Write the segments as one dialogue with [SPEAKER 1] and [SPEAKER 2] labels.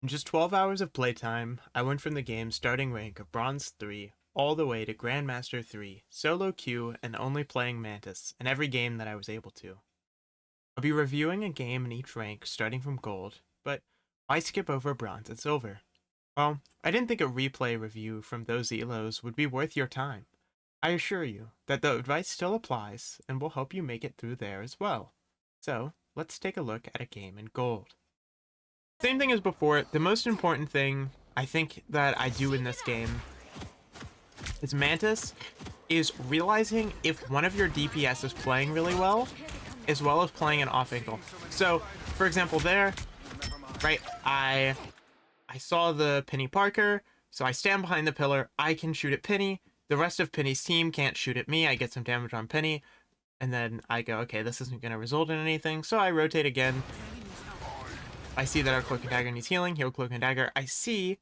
[SPEAKER 1] In just 12 hours of playtime, I went from the game's starting rank of Bronze 3 all the way to Grandmaster 3, solo queue, and only playing Mantis in every game that I was able to. I'll be reviewing a game in each rank starting from Gold, but why skip over Bronze and Silver? Well, I didn't think a replay review from those elos would be worth your time. I assure you that the advice still applies and will help you make it through there as well. So, let's take a look at a game in Gold. Same thing as before, the most important thing I think that I do in this game is Mantis is realizing if one of your DPS is playing really well, as well as playing an off angle. So, for example there, right, I saw the Penny Parker, so I stand behind the pillar, I can shoot at Penny, the rest of Penny's team can't shoot at me, I get some damage on Penny, and then I go, okay, this isn't going to result in anything, so I rotate again. I see that our Cloak and Dagger needs healing. Heal Cloak and Dagger. I see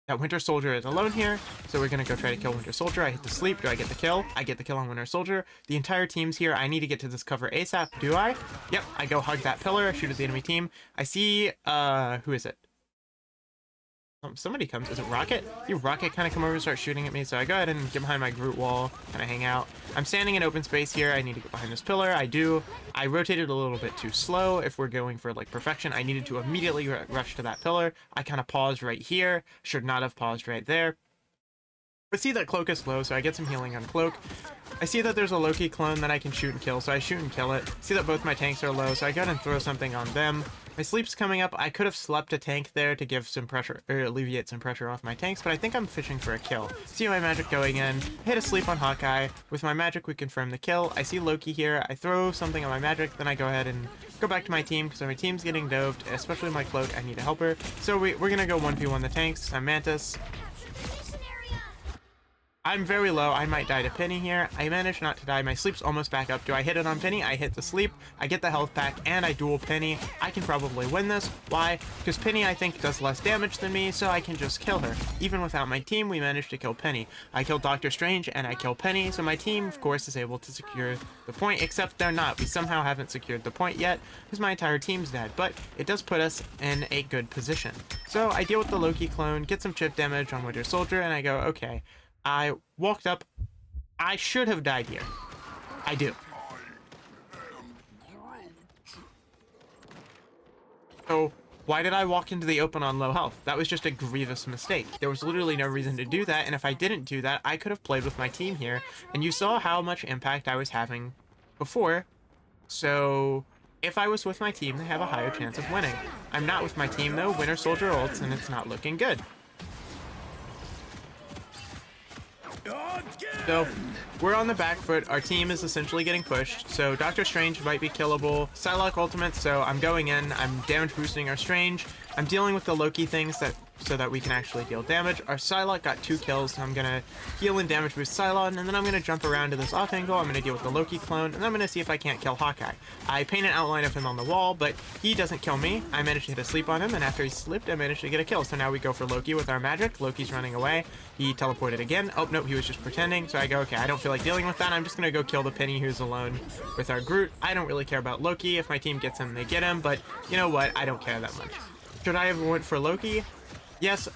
[SPEAKER 1] that Winter Soldier is alone here, so we're going to go try to kill Winter Soldier. I hit the sleep. Do I get the kill? I get the kill on Winter Soldier. The entire team's here. I need to get to this cover ASAP. Do I? Yep. I go hug that pillar. I shoot at the enemy team. I see, who is it? Somebody comes. Is it Rocket? See Rocket kind of come over and start shooting at me, so I go ahead and get behind my Groot wall, kind of hang out. I'm standing in open space here. I need to get behind this pillar. I do. I rotated a little bit too slow. If we're going for like perfection, I needed to immediately rush to that pillar. I kind of paused right here. Should not have paused right there. I see that Cloak is low, so I get some healing on Cloak. I see that there's a Loki clone that I can shoot and kill, so I shoot and kill it. See that both my tanks are low, so I go ahead and throw something on them. My sleep's coming up. I could have slept a tank there to give some pressure, or alleviate some pressure off my tanks, but I think I'm fishing for a kill. See my magic going in, hit a sleep on Hawkeye. With my magic, we confirm the kill. I see Loki here. I throw something on my magic, then I go ahead and go back to my team, because my team's getting doved, especially my Cloak. I need a helper. So we're going to go 1v1 the tanks. I'm Mantis. I'm very low. I might die to Penny here. I managed not to die. My sleep's almost back up. Do I hit it on Penny? I hit the sleep. I get the health pack, and I duel Penny. I can probably win this. Why? Because Penny, I think, does less damage than me, so I can just kill her. Even without my team, we managed to kill Penny. I killed Doctor Strange, and I kill Penny, so my team, of course, is able to secure the point, except they're not. We somehow haven't secured the point yet, because my entire team's dead, but it does put us in a good position. So I deal with the Loki clone, get some chip damage on Winter Soldier, and I go, okay. I walked up. I should have died here. I do. So why did I walk into the open on low health? That was just a grievous mistake. There was literally no reason to do that, and if I didn't do that, I could have played with my team here, and you saw how much impact I was having before. So if I was with my team, they have a higher chance of winning. I'm not with my team though. Winter Soldier ults, and it's not looking good. So we're on the back foot. Our team is essentially getting pushed. So Doctor Strange might be killable. Psylocke ultimate, so I'm going in. I'm damage boosting our Strange. I'm dealing with the Loki things so that we can actually deal damage. Our Psylocke got 2 kills, so I'm going to heal and damage boost Psylocke, and then I'm going to jump around to this off angle. I'm going to deal with the Loki clone, and then I'm going to see if I can't kill Hawkeye. I paint an outline of him on the wall, but he doesn't kill me. I managed to hit a sleep on him, and after he slipped, I managed to get a kill. So now we go for Loki with our magic. Loki's running away. He teleported again. Oh, no, he was just pretending. So I go, okay, I don't feel like dealing with that. I'm just going to go kill the Penny who's alone with our Groot. I don't really care about Loki. If my team gets him, they get him, but you know what? I don't care that much. Should I have went for Loki? Yes,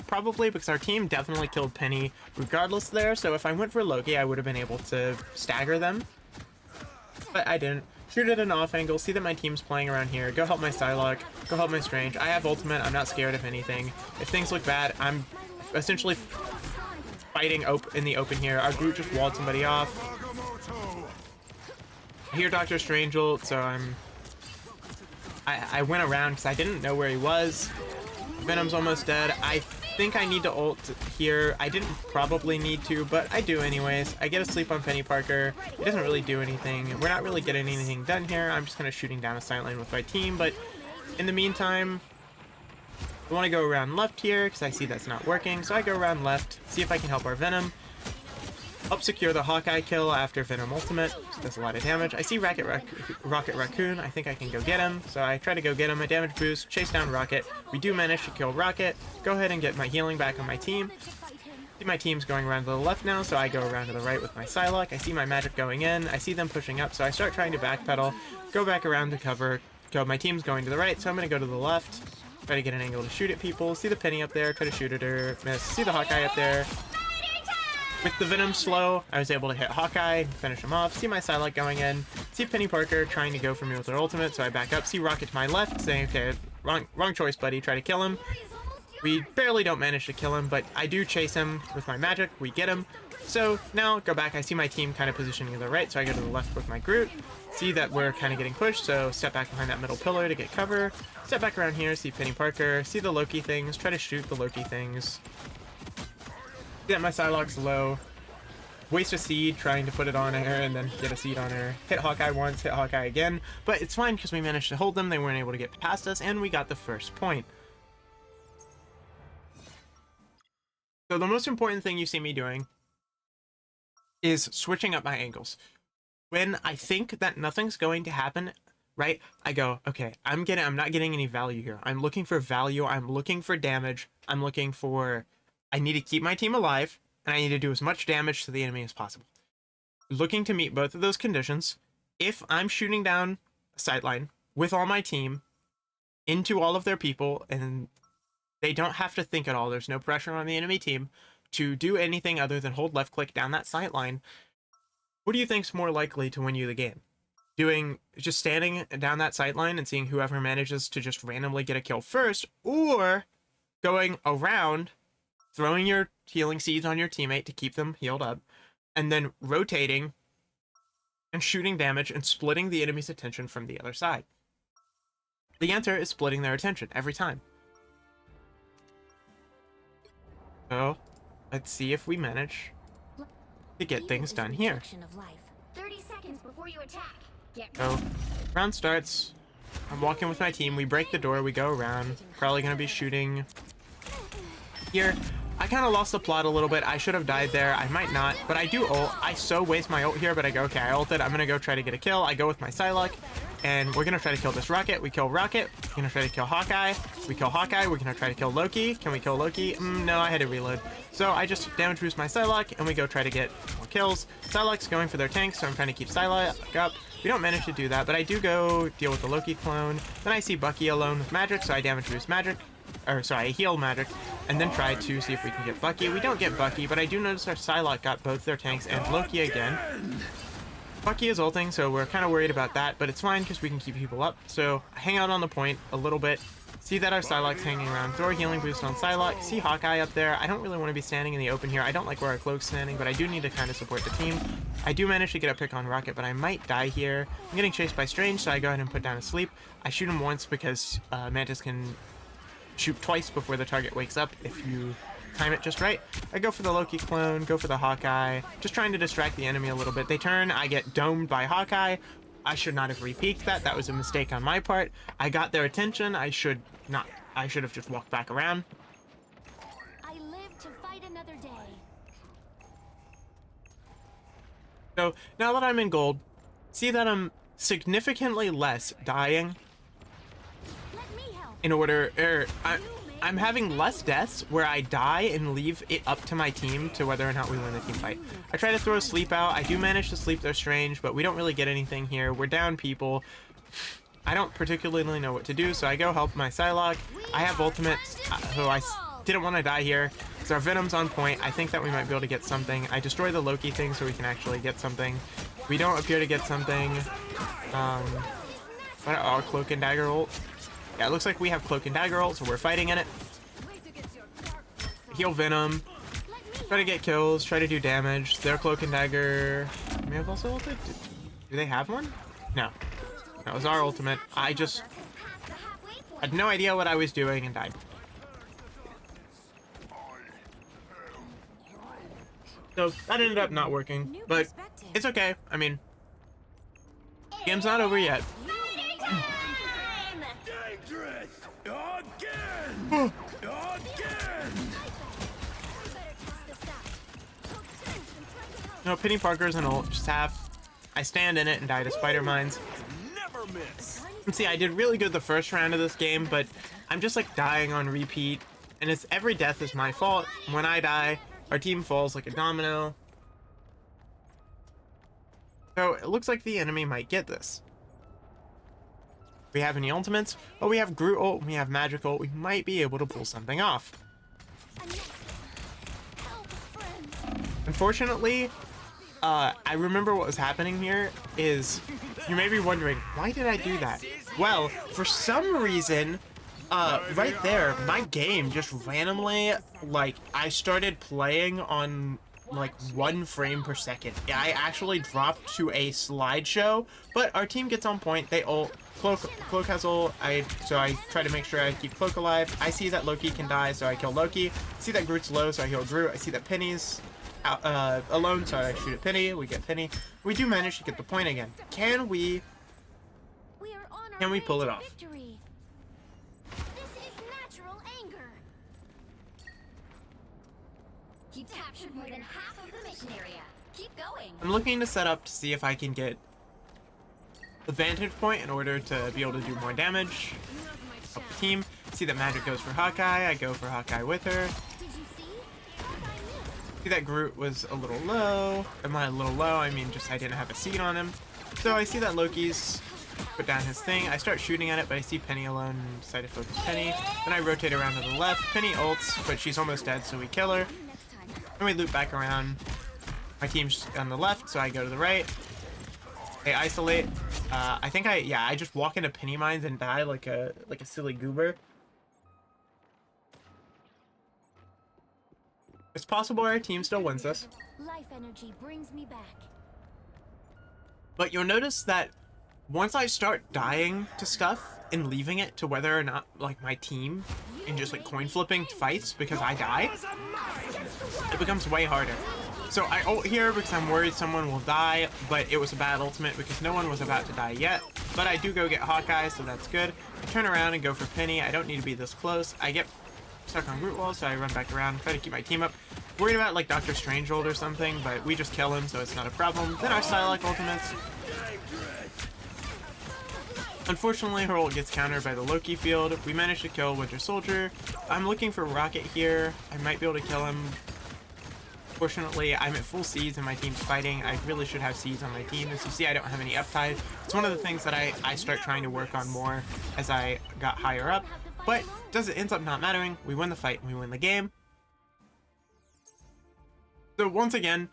[SPEAKER 1] probably, because our team definitely killed Penny regardless there, so if I went for Loki, I would have been able to stagger them. But I didn't. Shoot at an off angle, see that my team's playing around here, go help my Psylocke, go help my Strange. I have ultimate, I'm not scared of anything. If things look bad, I'm essentially fighting in the open here. Our Groot just walled somebody off. I hear Doctor Strange ult, so I went around because I didn't know where he was. Venom's almost dead. I think I need to ult here. I didn't probably need to, but I do anyways. I get a sleep on Penny Parker. It doesn't really do anything. We're not really getting anything done here. I'm just kind of shooting down a sight line with my team, but in the meantime, I want to go around left here because I see that's not working. So I go around left, see if I can help our Venom. Help secure the Hawkeye kill after Venom ultimate. So does a lot of damage. I see Rocket Raccoon. I think I can go get him. So I try to go get him. A damage boost. Chase down Rocket. We do manage to kill Rocket. Go ahead and get my healing back on my team. See my team's going around to the left now, so I go around to the right with my Psylocke. I see my magic going in. I see them pushing up, so I start trying to backpedal. Go back around to cover. My team's going to the right, so I'm going to go to the left. Try to get an angle to shoot at people. See the Penny up there, try to shoot at her, miss. See the Hawkeye up there. With the Venom slow, I was able to hit Hawkeye, finish him off. See my Psylocke going in. See Penny Parker trying to go for me with her ultimate, so I back up. See Rocket to my left, saying, okay, wrong choice, buddy. Try to kill him. We barely don't manage to kill him, but I do chase him with my magic. We get him. So now go back. I see my team kind of positioning to the right, so I go to the left with my Groot. See that we're kind of getting pushed, so step back behind that middle pillar to get cover. Step back around here, see Penny Parker. See the Loki things. Try to shoot the Loki things. See that my Psylocke's low. Waste a seed trying to put it on her and then get a seed on her. Hit Hawkeye once, hit Hawkeye again. But it's fine because we managed to hold them. They weren't able to get past us, and we got the first point. So the most important thing you see me doing is switching up my angles. When I think that nothing's going to happen, right, I go, okay, I'm not getting any value here. I'm looking for value. I'm looking for damage. I need to keep my team alive, and I need to do as much damage to the enemy as possible. Looking to meet both of those conditions. If I'm shooting down a sideline with all my team into all of their people, and they don't have to think at all, there's no pressure on the enemy team to do anything other than hold left click down that sight line, what do you think's more likely to win you the game? Just standing down that sight line and seeing whoever manages to just randomly get a kill first, or going around, throwing your healing seeds on your teammate to keep them healed up, and then rotating and shooting damage and splitting the enemy's attention from the other side? The answer is splitting their attention every time. So let's see if we manage to get things done here.
[SPEAKER 2] 30 seconds before you attack.
[SPEAKER 1] So round starts. I'm walking with my team. We break the door. We go around. Probably going to be shooting here. I kind of lost the plot a little bit. I should have died there. I might not, but I do ult. I so waste my ult here, but I go, okay, I ulted. I'm going to go try to get a kill. I go with my Psylocke, and we're going to try to kill this Rocket. We kill Rocket. We're going to try to kill Hawkeye. We kill Hawkeye. We're going to try to kill Loki. Can we kill Loki? No, I had to reload. So I just damage boost my Psylocke, and we go try to get more kills. Psylocke's going for their tank, so I'm trying to keep Psylocke up. We don't manage to do that, but I do go deal with the Loki clone. Then I see Bucky alone with magic, so I damage boost magic. I heal magic, and then try to see if we can get Bucky. We don't get Bucky, but I do notice our Psylocke got both their tanks and Loki again. Bucky is ulting, so we're kind of worried about that, but it's fine because we can keep people up. So I hang out on the point a little bit, see that our Psylocke's hanging around, throw a healing boost on Psylocke, see Hawkeye up there. I don't really want to be standing in the open here. I don't like where our cloak's standing, but I do need to kind of support the team. I do manage to get a pick on Rocket, but I might die here. I'm getting chased by Strange, so I go ahead and put down a sleep. I shoot him once because Mantis can shoot twice before the target wakes up if you time it just right. I go for the Loki clone, go for the Hawkeye, just trying to distract the enemy a little bit. They turn, I get domed by Hawkeye. I should not have re-peeked that. That was a mistake on my part. I got their attention. I should have just walked back around.
[SPEAKER 2] I live to fight another day.
[SPEAKER 1] So now that I'm in gold, see that I'm significantly less dying
[SPEAKER 2] Let me help.
[SPEAKER 1] in order, I'm having less deaths where I die and leave it up to my team to whether or not we win the team fight. I try to throw a sleep out. I do manage to sleep their Strange, but we don't really get anything here. We're down people. I don't particularly know what to do, so I go help my Psylocke. I have ultimate, so I didn't want to die here. So our Venom's on point. I think that we might be able to get something. I destroy the Loki thing so we can actually get something. We don't appear to get something. Our Cloak and Dagger ult. Yeah, it looks like we have Cloak and Dagger ult, so we're fighting in it. Heal Venom. Try to get kills, try to do damage. Their Cloak and Dagger may have also ulted. Do they have one? No. That was our ultimate. I just had no idea what I was doing and died. So that ended up not working, but it's okay. I mean, game's not over yet. No, Penny Parker's an ult, just half. I stand in it and die to spider mines. And see, I did really good the first round of this game, but I'm just like dying on repeat, and it's every death is my fault. When I die, our team falls like a domino. So it looks like the enemy might get this. We have any ultimates? Oh, we have Groot ult, we have Magic ult. We might be able to pull something off.
[SPEAKER 2] Help, friends.
[SPEAKER 1] Unfortunately, I remember what was happening here is, you may be wondering, why did I do that? Well, for some reason, right there, my game just randomly, like, I started playing on, like, 1 frame per second. I actually dropped to a slideshow, but our team gets on point. They ult. Cloak has ult. So I try to make sure I keep Cloak alive. I see that Loki can die, so I kill Loki. I see that Groot's low, so I heal Groot. I see that Penny's alone, so I shoot at Penny. We get Penny. We do manage to get the point again. Can we pull it off?
[SPEAKER 2] Victory. This is natural anger. You've captured more than half of the mission area. Keep going.
[SPEAKER 1] I'm looking to set up to see if I can get the vantage point in order to be able to do more damage. Help the team. See that Magic goes for Hawkeye. I go for Hawkeye with her.
[SPEAKER 2] Did you see?
[SPEAKER 1] See that Groot was a little low. Am I a little low? I mean, just I didn't have a seed on him. So I see that Loki's put down his thing. I start shooting at it, but I see Penny alone and decide to focus Penny. Then I rotate around to the left. Penny ults, but she's almost dead, so we kill her. Then we loop back around. My team's on the left, so I go to the right. They isolate. I think I just walk into Penny mines and die like a silly goober. It's possible our team still wins this.
[SPEAKER 2] Life energy brings me back.
[SPEAKER 1] But you'll notice that once I start dying to stuff and leaving it to whether or not, like, my team and just, like, coin flipping fights because I die, it becomes way harder. So I ult here because I'm worried someone will die, but it was a bad ultimate because no one was about to die yet. But I do go get Hawkeye, so that's good. I turn around and go for Penny. I don't need to be this close. I get stuck on Groot wall, so I run back around, try to keep my team up. Worried about, like, Doctor Strange ult or something, but we just kill him, so it's not a problem. Then I Psylocke ultimates. Unfortunately, her ult gets countered by the Loki field. We managed to kill Winter Soldier. I'm looking for Rocket here. I might be able to kill him. Fortunately, I'm at full seeds and my team's fighting. I really should have seeds on my team. As you see, I don't have any uptide. It's one of the things that I start trying to work on more as I got higher up. But it ends up not mattering. We win the fight and we win the game. So once again,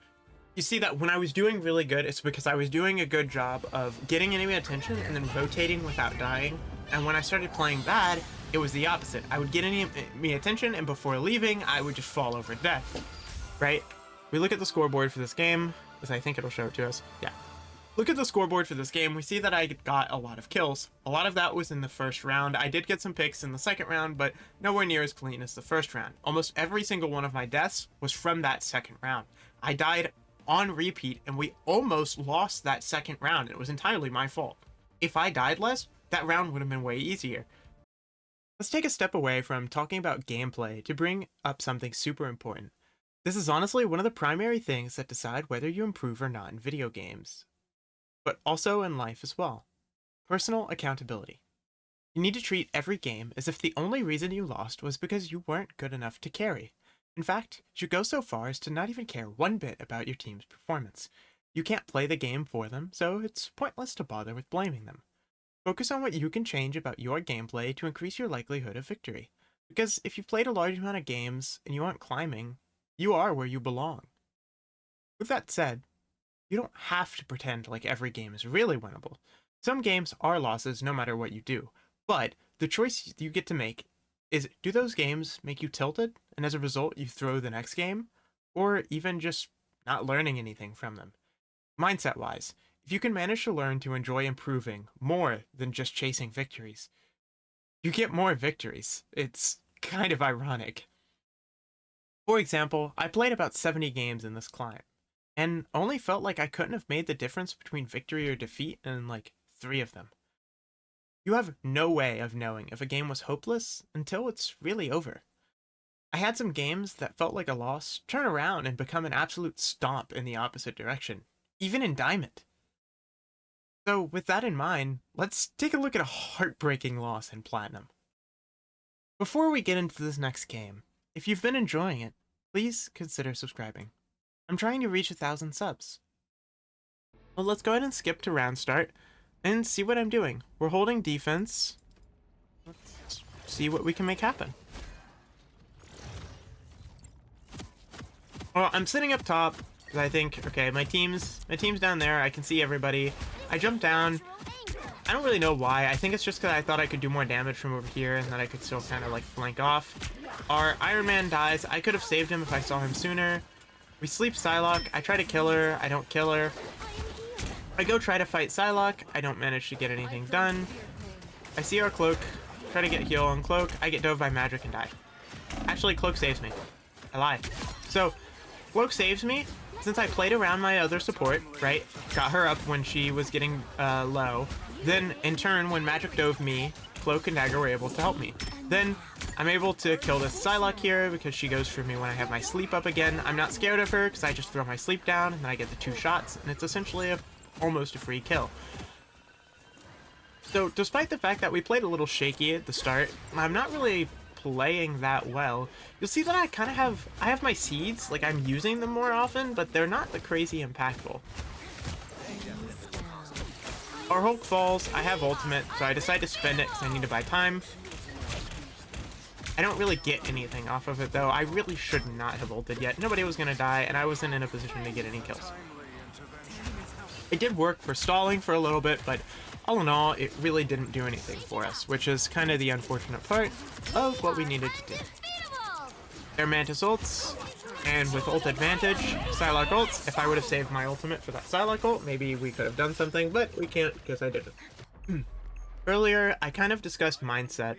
[SPEAKER 1] you see that when I was doing really good, it's because I was doing a good job of getting enemy attention and then rotating without dying. And when I started playing bad, it was the opposite. I would get enemy attention, and before leaving, I would just fall over death. Right? We look at the scoreboard for this game, as I think it'll show it to us. Yeah. Look at the scoreboard for this game. We see that I got a lot of kills. A lot of that was in the first round. I did get some picks in the second round, but nowhere near as clean as the first round. Almost every single one of my deaths was from that second round. I died on repeat, and we almost lost that second round. It was entirely my fault. If I died less, that round would have been way easier. Let's take a step away from talking about gameplay to bring up something super important. This is honestly one of the primary things that decide whether you improve or not in video games, but also in life as well. Personal accountability. You need to treat every game as if the only reason you lost was because you weren't good enough to carry. In fact, you should go so far as to not even care one bit about your team's performance. You can't play the game for them, so it's pointless to bother with blaming them. Focus on what you can change about your gameplay to increase your likelihood of victory. Because if you've played a large amount of games and you aren't climbing, you are where you belong. With that said, you don't have to pretend like every game is really winnable. Some games are losses no matter what you do, but the choice you get to make is, do those games make you tilted, and as a result you throw the next game, or even just not learning anything from them? Mindset-wise, if you can manage to learn to enjoy improving more than just chasing victories, you get more victories. It's kind of ironic. For example, I played about 70 games in this climb, and only felt like I couldn't have made the difference between victory or defeat in like 3 of them. You have no way of knowing if a game was hopeless until it's really over. I had some games that felt like a loss turn around and become an absolute stomp in the opposite direction, even in Diamond. So with that in mind, let's take a look at a heartbreaking loss in Platinum. Before we get into this next game, if you've been enjoying it, please consider subscribing. I'm trying to reach 1,000 subs. Well, let's go ahead and skip to round start and see what I'm doing. We're holding defense. Let's see what we can make happen. Well, I'm sitting up top because I think, okay, my team's down there. I can see everybody. I jump down. I don't really know why. I think it's just because I thought I could do more damage from over here and that I could still kind of like flank off. Our Iron Man dies. I could have saved him if I saw him sooner. We sleep Psylocke. I try to kill her. I don't kill her. I go try to fight Psylocke. I don't manage to get anything done. I see our Cloak. Try to get heal on Cloak. I get dove by magic and die. Actually, Cloak saves me. I lied. So, Cloak saves me. Since I played around my other support, right? Got her up when she was getting low. Then, in turn, when magic dove me, Cloak and Dagger were able to help me. Then, I'm able to kill this Psylocke here because she goes for me when I have my sleep up again. I'm not scared of her because I just throw my sleep down and then I get the 2 shots. And it's essentially almost a free kill. So, despite the fact that we played a little shaky at the start, I'm not really playing that well. You'll see that I have my seeds, like I'm using them more often, but they're not the crazy impactful. Our Hulk falls, I have ultimate, so I decide to spend it because I need to buy time. I don't really get anything off of it though. I really should not have ulted yet. Nobody was gonna die, and I wasn't in a position to get any kills. It did work for stalling for a little bit, but all in all, it really didn't do anything for us, which is kind of the unfortunate part of what we needed to do. Their Mantis ults, and with ult advantage, Psylocke ults. If I would have saved my ultimate for that Psylocke ult, maybe we could have done something, but we can't because I didn't. Earlier, I kind of discussed mindset,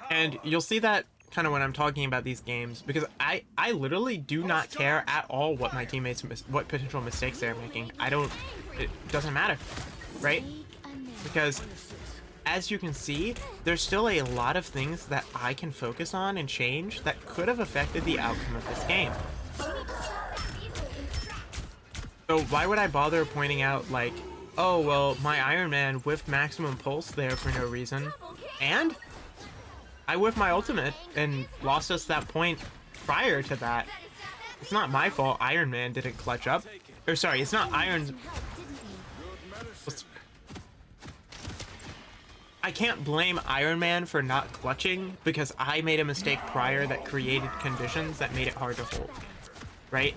[SPEAKER 1] and you'll see that kind of when I'm talking about these games, because I literally do not care at all what my teammates, what potential mistakes they're making. It doesn't matter, right? Because as you can see, there's still a lot of things that I can focus on and change that could have affected the outcome of this game. So why would I bother pointing out like, oh, well, my Iron Man whiffed maximum pulse there for no reason, and I whiffed my ultimate and lost us that point prior to that. It's not my fault Iron Man didn't clutch up. Or sorry, it's not Iron's... I can't blame Iron Man for not clutching because I made a mistake prior that created conditions that made it hard to hold, right?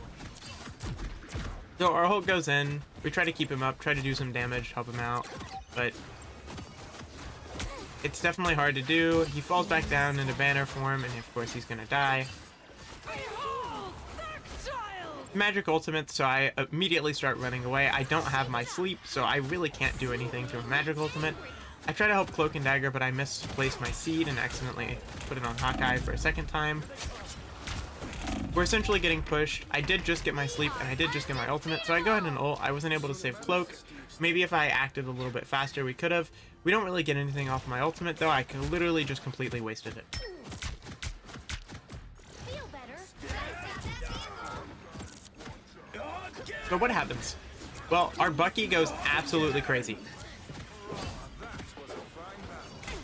[SPEAKER 1] So our Hulk goes in, we try to keep him up, try to do some damage, help him out, but it's definitely hard to do. He falls back down into banner form, and of course he's gonna die. Magic ultimate, so I immediately start running away. I don't have my sleep, so I really can't do anything to a magic ultimate. I try to help Cloak and Dagger, but I misplaced my seed and accidentally put it on Hawkeye for a second time. We're essentially getting pushed. I did just get my sleep, and I did just get my ultimate, so I go ahead and ult. I wasn't able to save Cloak. Maybe if I acted a little bit faster, we could have. We don't really get anything off my ultimate, though. I could literally just completely wasted it. So what happens? Well, our Bucky goes absolutely crazy.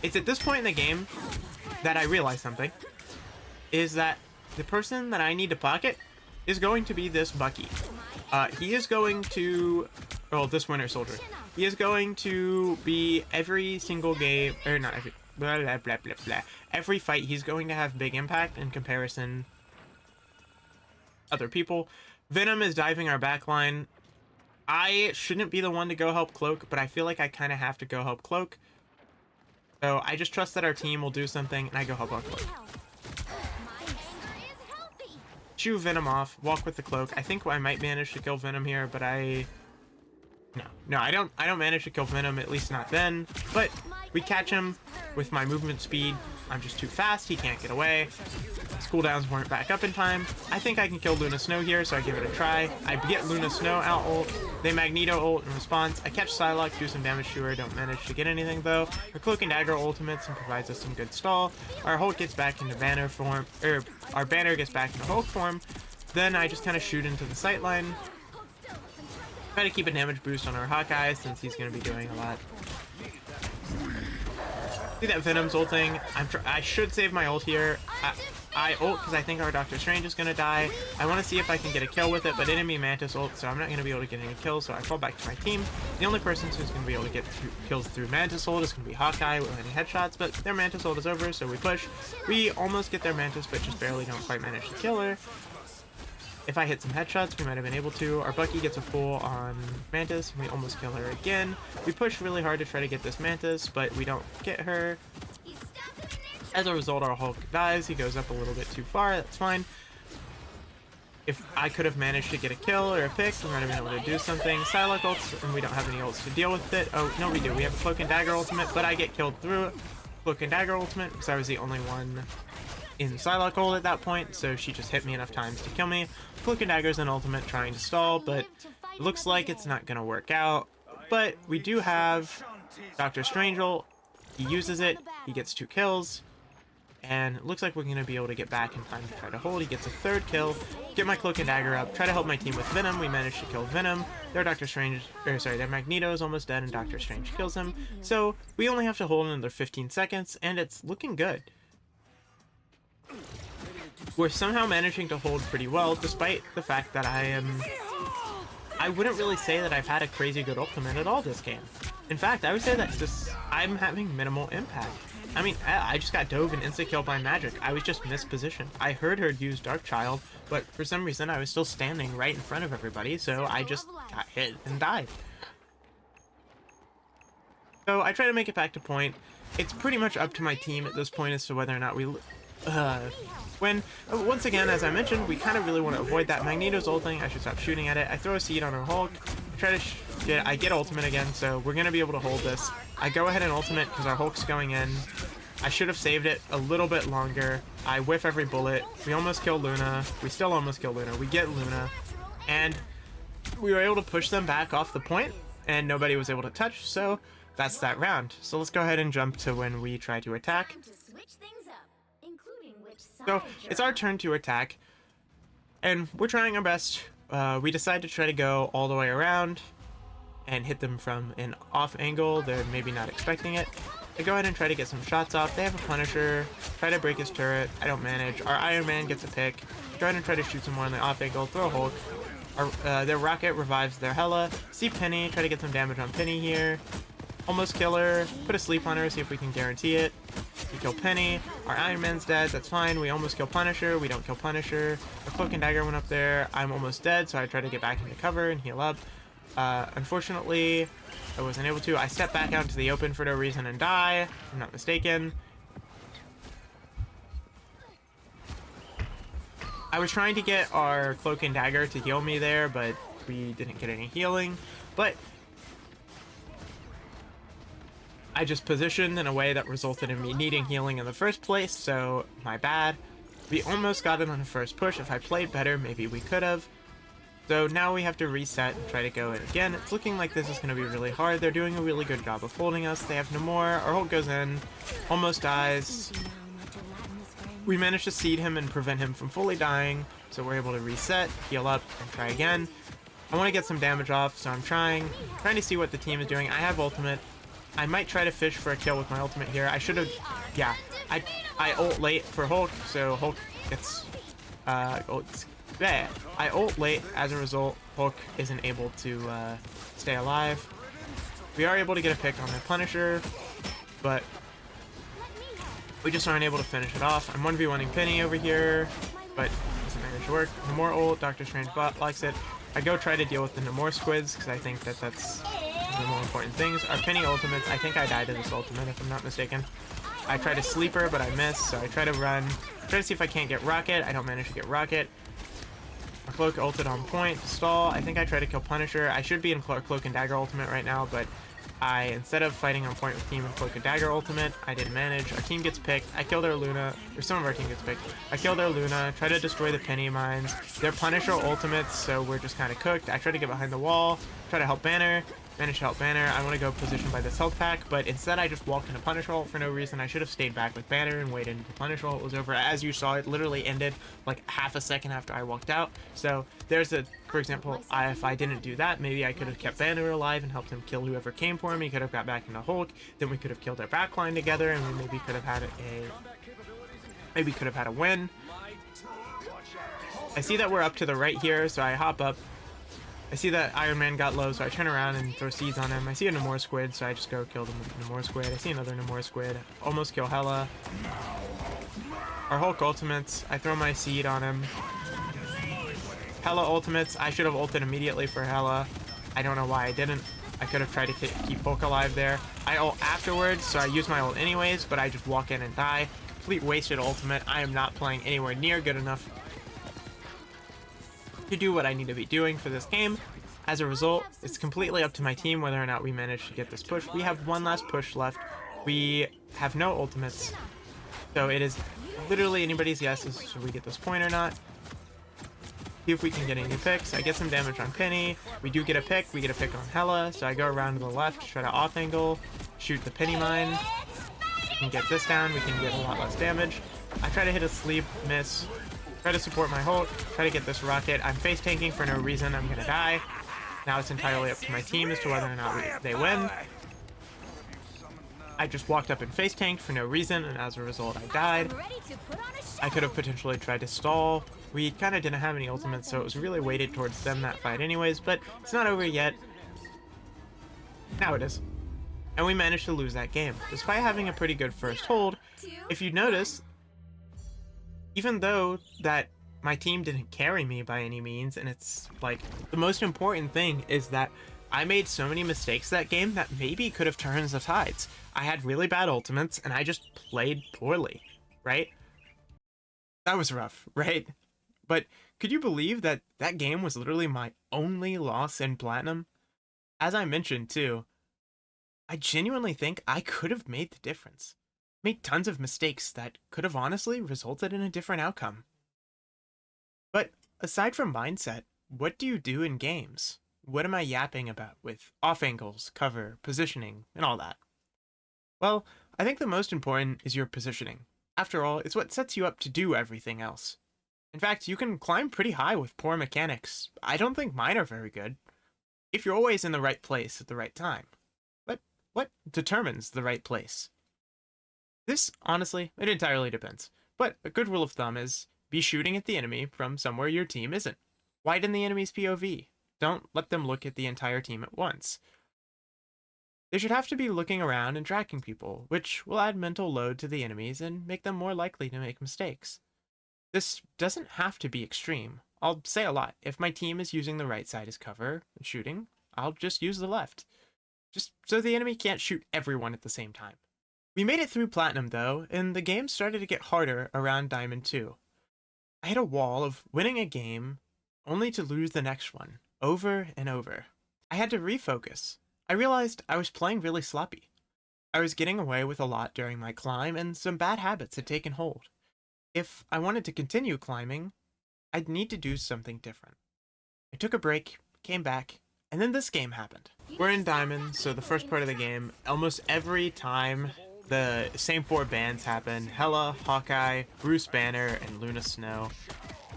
[SPEAKER 1] It's at this point in the game that I realize something. Is that the person that I need to pocket is going to be this Bucky. He is going to... Oh, this Winter Soldier. He is going to be every single game... Or not every... Blah, blah, blah, blah, blah. Every fight, he's going to have big impact in comparison other people. Venom is diving our backline. I shouldn't be the one to go help Cloak, but I feel like I kind of have to go help Cloak. So I just trust that our team will do something, and I go help our Cloak. Shoo Venom off, walk with the Cloak. I think I might manage to kill Venom here, but No, I don't manage to kill Venom, at least not then. But we catch him with my movement speed. I'm just too fast, he can't get away. His cooldowns weren't back up in time. I think I can kill Luna Snow here, so I give it a try. I get Luna Snow out ult. They Magneto ult in response. I catch Psylocke, do some damage to her. Don't manage to get anything though. Her Cloak and Dagger ultimates and provides us some good stall. Our Hulk gets back into banner form, or our banner gets back into Hulk form. Then I just kind of shoot into the sightline. Try to keep a damage boost on our Hawkeye since he's going to be doing a lot. See that Venom's ulting? I should save my ult here. I ult because I think our Doctor Strange is going to die. I want to see if I can get a kill with it, but enemy Mantis ult, so I'm not going to be able to get any kills, so I fall back to my team. The only person who's going to be able to get kills through Mantis ult is going to be Hawkeye with any headshots, but their Mantis ult is over, so we push. We almost get their Mantis, but just barely don't quite manage to kill her. If I hit some headshots, we might have been able to. Our Bucky gets a full on Mantis, and we almost kill her again. We push really hard to try to get this Mantis, but we don't get her. As a result, our Hulk dies. He goes up a little bit too far. That's fine. If I could have managed to get a kill or a pick, we might have been able to do something. Psylocke ults, and we don't have any ults to deal with it. Oh, no, we do. We have a Cloak and Dagger ultimate, but I get killed through it. Cloak and Dagger ultimate, because I was the only one in Psylocke ult at that point, so she just hit me enough times to kill me. Cloak and Dagger's an ultimate trying to stall, but it looks like it's not going to work out. But we do have Doctor Strange ult. He uses it. He gets 2 kills. And it looks like we're going to be able to get back in time to try to hold. He gets a 3rd kill. Get my Cloak and Dagger up. Try to help my team with Venom. We managed to kill Venom. Their Magneto is almost dead and Doctor Strange kills him. So we only have to hold another 15 seconds and it's looking good. We're somehow managing to hold pretty well despite the fact that I wouldn't really say that I've had a crazy good ultimate at all this game. In fact, I would say that I'm having minimal impact. I mean, I just got dove and insta-killed by magic. I was just mispositioned. I heard her use Dark Child, but for some reason I was still standing right in front of everybody, so I just got hit and died. So I try to make it back to point. It's pretty much up to my team at this point as to whether or not we win. Once again, as I mentioned, we kind of really want to avoid that. Magneto's ulting. I should stop shooting at it. I throw a seed on our Hulk. I get ultimate again, so we're going to be able to hold this. I go ahead and ultimate because our Hulk's going in. I should have saved it a little bit longer. I whiff every bullet. We almost kill Luna. We still almost kill Luna. We get Luna. And we were able to push them back off the point, and nobody was able to touch, so that's that round. So let's go ahead and jump to when we try to attack. So it's our turn to attack, and we're trying our best. We decide to try to go all the way around and hit them from an off angle. They're maybe not expecting it. I go ahead and try to get some shots off. They have a Punisher. Try to break his turret. I don't manage. Our Iron Man gets a pick. Go ahead and try to shoot some more on the off angle. Throw a Hulk. Their Rocket revives their Hela. See Penny. Try to get some damage on Penny here. Almost kill her. Put a sleep on her. See if we can guarantee it. We kill Penny. Our Iron Man's dead. That's fine. We almost kill Punisher. We don't kill Punisher. The Cloak and Dagger went up there. I'm almost dead, so I try to get back into cover and heal up. Unfortunately, I wasn't able to. I step back out into the open for no reason and die, if I'm not mistaken. I was trying to get our Cloak and Dagger to heal me there, but we didn't get any healing. But I just positioned in a way that resulted in me needing healing in the first place, so my bad. We almost got it on the first push. If I played better, maybe we could have. So now we have to reset and try to go in again. It's looking like this is going to be really hard. They're doing a really good job of holding us. They have no more. Our Hulk goes in, almost dies. We managed to seed him and prevent him from fully dying, so we're able to reset, heal up, and try again. I want to get some damage off, so I'm trying to see what the team is doing. I have ultimate. I might try to fish for a kill with my ultimate here. I should have, yeah. I ult late for Hulk, so Hulk gets, yeah, I ult late. As a result, Hulk isn't able to stay alive. We are able to get a pick on the Punisher, but we just aren't able to finish it off. I'm 1v1ing Penny over here, but doesn't manage to work. Namor ult, Doctor Strange likes it. I go try to deal with the Namor squids because I think that that's the more important things. Our Penny ultimates, I think I died to this ultimate if I'm not mistaken. I try to sleep her, but I miss, so I try to run. Try to see if I can't get Rocket. I don't manage to get Rocket. Our Cloak ulted on point to stall. I think I try to kill Punisher. I should be in Cloak and Dagger ultimate right now, but instead of fighting on point with team and Cloak and Dagger ultimate, I didn't manage. Our team gets picked. I kill their Luna, or some of our team gets picked. I kill their Luna, try to destroy the Penny mines. Their Punisher ultimates, so we're just kind of cooked. I try to get behind the wall, try to help Banner. Managed to help Banner. I want to go position by this health pack, but instead I just walked into Punish ult for no reason. I should have stayed back with Banner and waited until Punish ult was over. As you saw, it literally ended like half a second after I walked out. So there's for example, if I didn't do that, maybe I could have kept Banner alive and helped him kill whoever came for him. He could have got back into Hulk. Then we could have killed our backline together, and we maybe could have had Maybe could have had a win. I see that we're up to the right here, so I hop up. I see that Iron Man got low, so I turn around and throw seeds on him. I see a Namor squid, so I just go kill the Namor squid. I see another Namor squid. Almost kill Hela. Our Hulk ultimates. I throw my seed on him. Hela ultimates. I should have ulted immediately for Hela. I don't know why I didn't. I could have tried to keep Hulk alive there. I ult afterwards, so I use my ult anyways, but I just walk in and die. Complete wasted ultimate. I am not playing anywhere near good enough to do what I need to be doing for this game. As a result, it's completely up to my team whether or not we manage to get this push. We have one last push left. We have no ultimates, so it is literally anybody's guess as to we get this point or not. See if we can get any picks. I get some damage on Penny. We do get a pick. We get a pick on Hela, so I go around to the left, try to off angle, shoot the Penny mine. We can get this down. We can get a lot less damage. I try to hit a sleep, miss. Try to support my Hulk, try to get this rocket. I'm face tanking for no reason. I'm gonna die. Now it's entirely up to my team as to whether or not they win. I just walked up and face tanked for no reason, and as a result, I died. I could have potentially tried to stall. We kind of didn't have any ultimates, so it was really weighted towards them that fight anyways, but it's not over yet. Now it is. And we managed to lose that game, despite having a pretty good first hold. If you notice, even though that my team didn't carry me by any means, and it's like the most important thing is that I made so many mistakes that game that maybe could have turned the tides. I had really bad ultimates and I just played poorly, right? That was rough, right? But could you believe that that game was literally my only loss in Platinum? As I mentioned too, I genuinely think I could have made the difference. Made tons of mistakes that could have honestly resulted in a different outcome. But aside from mindset, what do you do in games? What am I yapping about with off angles, cover, positioning, and all that? Well, I think the most important is your positioning. After all, it's what sets you up to do everything else. In fact, you can climb pretty high with poor mechanics. I don't think mine are very good. If you're always in the right place at the right time. But what determines the right place? This, honestly, it entirely depends. But a good rule of thumb is be shooting at the enemy from somewhere your team isn't. Widen the enemy's POV. Don't let them look at the entire team at once. They should have to be looking around and tracking people, which will add mental load to the enemies and make them more likely to make mistakes. This doesn't have to be extreme. I'll say a lot. If my team is using the right side as cover and shooting, I'll just use the left. Just so the enemy can't shoot everyone at the same time. We made it through Platinum though, and the game started to get harder around Diamond 2. I hit a wall of winning a game only to lose the next one, over and over. I had to refocus. I realized I was playing really sloppy. I was getting away with a lot during my climb, and some bad habits had taken hold. If I wanted to continue climbing, I'd need to do something different. I took a break, came back, and then this game happened. We're in Diamond, so the first part of the game, almost every time the same four bands happen: Hela, Hawkeye, Bruce Banner, and Luna Snow.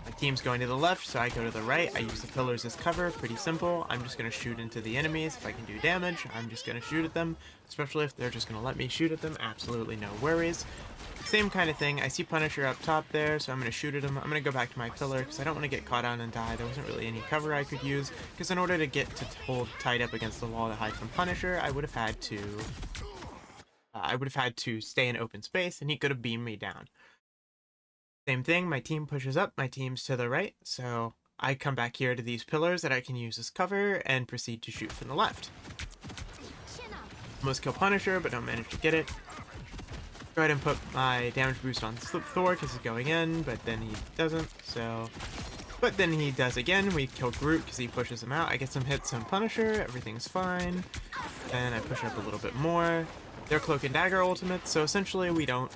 [SPEAKER 1] My team's going to the left, so I go to the right. I use the pillars as cover. Pretty simple. I'm just going to shoot into the enemies. If I can do damage, I'm just going to shoot at them, especially if they're just going to let me shoot at them. Absolutely no worries. Same kind of thing. I see Punisher up top there, so I'm going to shoot at him. I'm going to go back to my pillar because I don't want to get caught on and die. There wasn't really any cover I could use, because in order to get to hold tight up against the wall to hide from Punisher, I would have had to stay in open space, and he could have beamed me down. Same thing, my team pushes up, my team's to the right, so I come back here to these pillars that I can use as cover and proceed to shoot from the left. Almost kill Punisher, but don't manage to get it. Go ahead and put my damage boost on Thor because he's going in, but then he doesn't, so... But then he does again. We kill Groot because he pushes him out. I get some hits on Punisher, everything's fine. And I push up a little bit more. They're Cloak and Dagger ultimates, so essentially we don't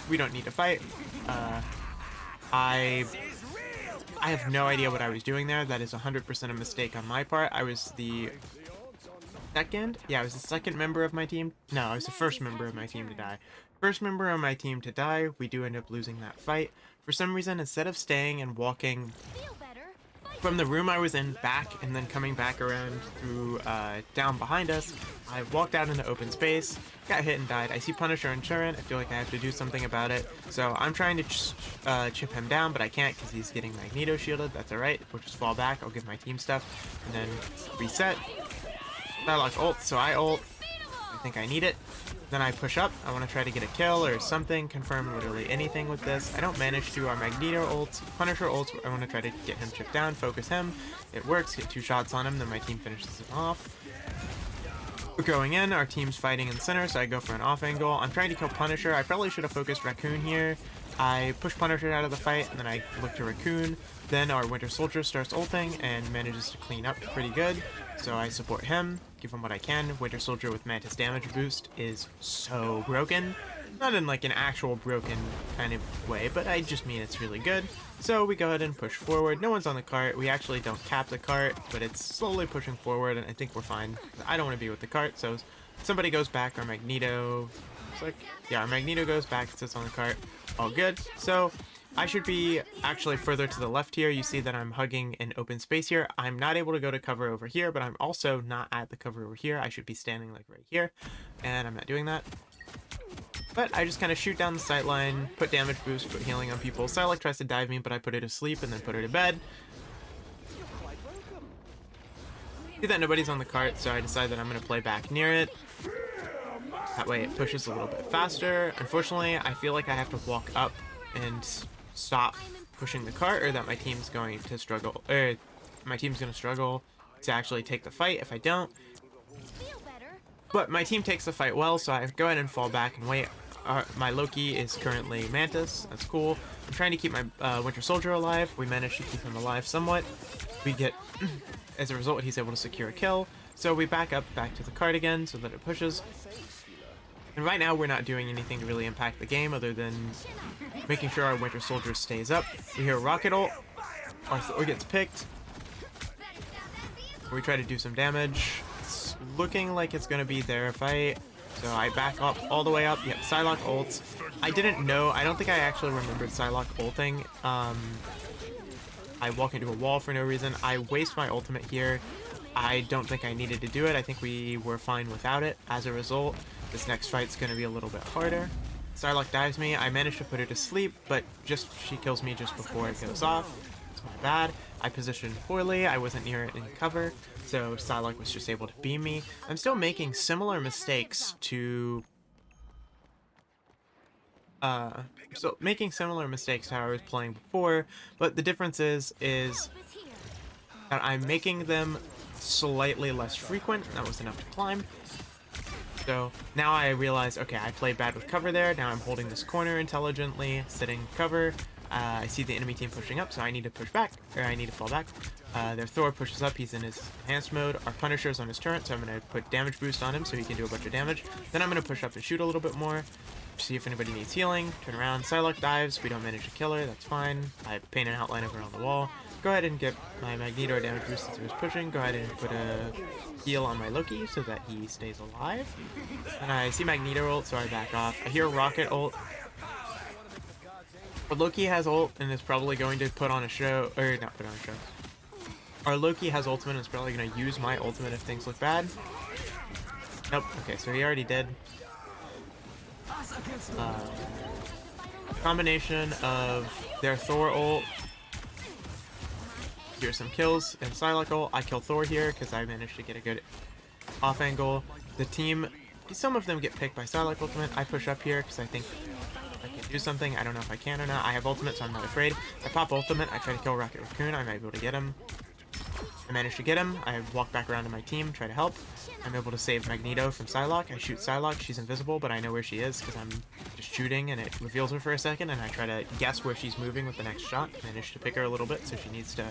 [SPEAKER 1] need to fight. I have no idea what I was doing there. That is 100% a mistake on my part. I was the second? Yeah, I was the second member of my team. No, I was the first member of my team to die. First member of my team to die. We do end up losing that fight. For some reason, instead of staying and walking from the room I was in back and then coming back around through down behind us. I walked out into open space, got hit and died. I see Punisher and Turin. I feel like I have to do something about it. So I'm trying to chip him down, but I can't because he's getting Magneto shielded. That's alright. We'll just fall back. I'll give my team stuff and then reset. I lock ult, so I ult. I think I need it. Then I push up. I want to try to get a kill or something, confirm literally anything with this. I don't manage to. Our Magneto ults, Punisher ults. I want to try to get him chipped down, focus him. It works, get 2 shots on him, then my team finishes it off. We're going in, our team's fighting in the center, so I go for an off angle. I'm trying to kill Punisher. I probably should have focused Raccoon here. I push Punisher out of the fight, and then I look to Raccoon. Then our Winter Soldier starts ulting and manages to clean up pretty good. So I support him, give him what I can. Winter Soldier with Mantis damage boost is so broken. Not in like an actual broken kind of way, but I just mean it's really good. So we go ahead and push forward. No one's on the cart. We actually don't cap the cart, but it's slowly pushing forward, and I think we're fine. I don't want to be with the cart, so somebody goes back. Our Magneto, our Magneto goes back and sits on the cart. All good. So I should be actually further to the left here. You see that I'm hugging an open space here. I'm not able to go to cover over here, but I'm also not at the cover over here. I should be standing like right here, and I'm not doing that. But I just kind of shoot down the sight line, put damage boost, put healing on people. Psylocke tries to dive me, but I put her to sleep and then put her to bed. See that nobody's on the cart, so I decide that I'm going to play back near it. That way it pushes a little bit faster. Unfortunately, I feel like I have to walk up and stop pushing the cart, or that my team's going to struggle, to actually take the fight if I don't. But my team takes the fight well, so I go ahead and fall back and wait. My Loki is currently Mantis. That's cool. I'm trying to keep my Winter Soldier alive. We managed to keep him alive somewhat. We get, as a result, he's able to secure a kill. So we back up back to the cart again so that it pushes. And right now we're not doing anything to really impact the game other than making sure our Winter Soldier stays up. We hear a rocket ult. Our Thor gets picked. We try to do some damage. It's looking like it's going to be their fight. So I back up all the way up. Yep, Psylocke ults. I didn't know. I don't think I actually remembered Psylocke ulting. I walk into a wall for no reason. I waste my ultimate here. I don't think I needed to do it. I think we were fine without it. As a result, this next fight's going to be a little bit harder. Psylocke dives me. I managed to put her to sleep, but she kills me just before it goes off. It's my bad. I positioned poorly. I wasn't near it in cover, so Psylocke was just able to beam me. I'm still making similar mistakes to how I was playing before, but the difference is that I'm making them slightly less frequent. That was enough to climb. So now I realize, okay, I played bad with cover there. Now I'm holding this corner intelligently, sitting cover. I see the enemy team pushing up, so I need to push back, or I need to fall back. Their Thor pushes up, he's in his enhanced mode. Our Punisher's on his turret, so I'm going to put damage boost on him so he can do a bunch of damage. Then I'm going to push up and shoot a little bit more, see if anybody needs healing. Turn around, Psylocke dives, we don't manage to kill her, that's fine. I paint an outline of her on the wall. Go ahead and get my Magneto damage boost since he was pushing. Go ahead and put a heal on my Loki so that he stays alive. And I see Magneto ult, so I back off. I hear Rocket ult. But Loki has ult and is probably going to put on a show, or not put on a show. Our Loki has ultimate and is probably going to use my ultimate if things look bad. Nope, okay, so he already did. Combination of their Thor ult. Here's some kills and Psylocke ult. I kill Thor here because I managed to get a good off angle. The team, some of them get picked by Psylocke ultimate. I push up here because I think I can do something. I don't know if I can or not. I have ultimate, so I'm not afraid. I pop ultimate. I try to kill Rocket Raccoon. I might be able to get him. I managed to get him. I walk back around to my team, try to help. I'm able to save Magneto from Psylocke. I shoot Psylocke. She's invisible, but I know where she is because I'm just shooting and it reveals her for a second, and I try to guess where she's moving with the next shot. Managed to pick her a little bit, so she needs to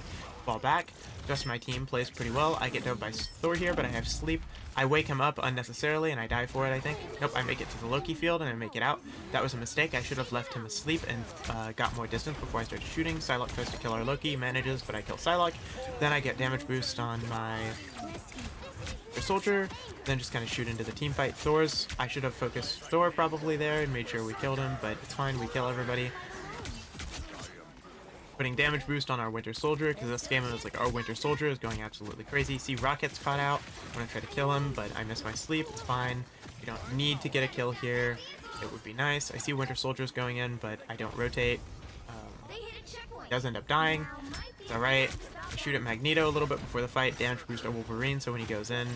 [SPEAKER 1] fall back. Just my team plays pretty well. I get dove by Thor here, but I have sleep. I wake him up unnecessarily, and I die for it, I think. Nope, I make it to the Loki field, and I make it out. That was a mistake. I should have left him asleep and got more distance before I started shooting. Psylocke tries to kill our Loki, manages, but I kill Psylocke. Then I get damage boost on my Soldier, then just kind of shoot into the team fight. I should have focused Thor probably there and made sure we killed him, but it's fine, we kill everybody. putting damage boost on our Winter Soldier, because this game is like our Winter Soldier is going absolutely crazy. See, Rocket's caught out. I'm going to try to kill him, but I miss my sleep. It's fine. We don't need to get a kill here. It would be nice. I see Winter Soldiers going in, but I don't rotate. He does end up dying. It's alright. I shoot at Magneto a little bit before the fight. Damage boost on Wolverine, so when he goes in,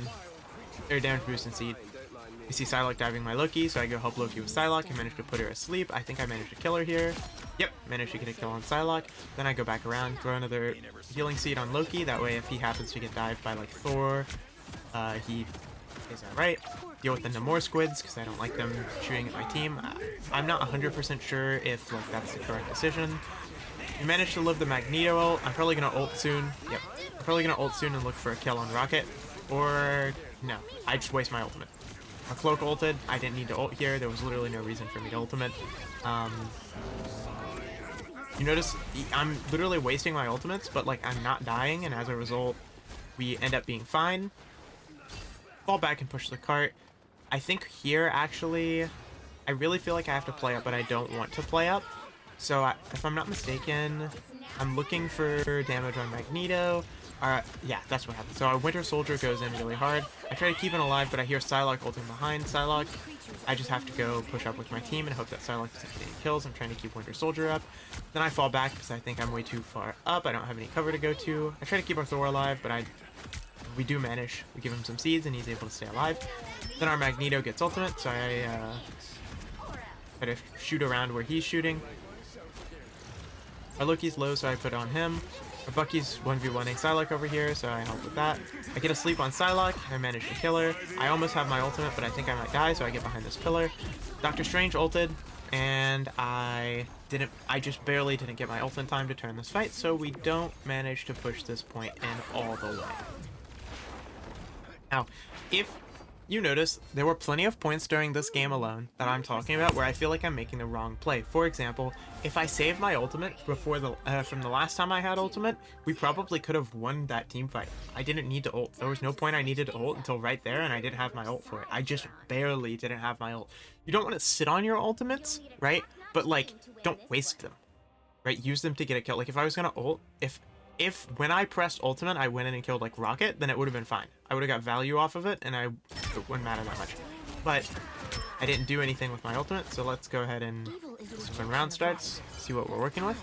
[SPEAKER 1] air damage boost and see. You see Psylocke diving my Loki, so I go help Loki with Psylocke. I managed to put her asleep. I think I managed to kill her here. Yep, managed to get a kill on Psylocke. Then I go back around, throw another healing seed on Loki. That way, if he happens to get dived by like Thor, he is alright. Deal with the Namor squids, because I don't like them shooting at my team. I'm not 100% sure if like that's the correct decision. We managed to live the Magneto ult. I'm probably going to ult soon. Yep. I'm probably going to ult soon and look for a kill on Rocket. Or, no. I just waste my ultimate. My Cloak ulted. I didn't need to ult here. There was literally no reason for me to ultimate. You notice I'm literally wasting my ultimates, but like I'm not dying, and as a result, we end up being fine. Fall back and push the cart. I think here, actually, I really feel like I have to play up, but I don't want to play up. So if I'm not mistaken, I'm looking for damage on Magneto. Yeah, that's what happened. So our Winter Soldier goes in really hard. I try to keep him alive, but I hear Psylocke ulting behind Psylocke. I just have to go push up with my team and hope that Psylocke doesn't get any kills. I'm trying to keep Winter Soldier up. Then I fall back because I think I'm way too far up. I don't have any cover to go to. I try to keep our Thor alive, but we do manage. We give him some seeds and he's able to stay alive. Then our Magneto gets ultimate, so I try to shoot around where he's shooting. Our Loki's low, so I put on him. Our Bucky's 1v1ing Psylocke over here, so I help with that. I get a sleep on Psylocke. I manage to kill her. I almost have my ultimate, but I think I might die, so I get behind this pillar. Doctor Strange ulted, and I just barely didn't get my ult in time to turn this fight, so we don't manage to push this point in all the way. Now, if you notice, there were plenty of points during this game alone that I'm talking about where I feel like I'm making the wrong play. For example, if I saved my ultimate before from the last time I had ultimate, we probably could have won that team fight. I didn't need to ult. There was no point I needed to ult until right there, and I didn't have my ult for it. I just barely didn't have my ult. You don't want to sit on your ultimates, right? But like, don't waste them, right? Use them to get a kill. Like if I was gonna ult, if when I pressed ultimate I went in and killed like Rocket, then it would have been fine. I would have got value off of it and it wouldn't matter that much. But I didn't do anything with my ultimate, so let's go ahead and when round starts, see what we're working with.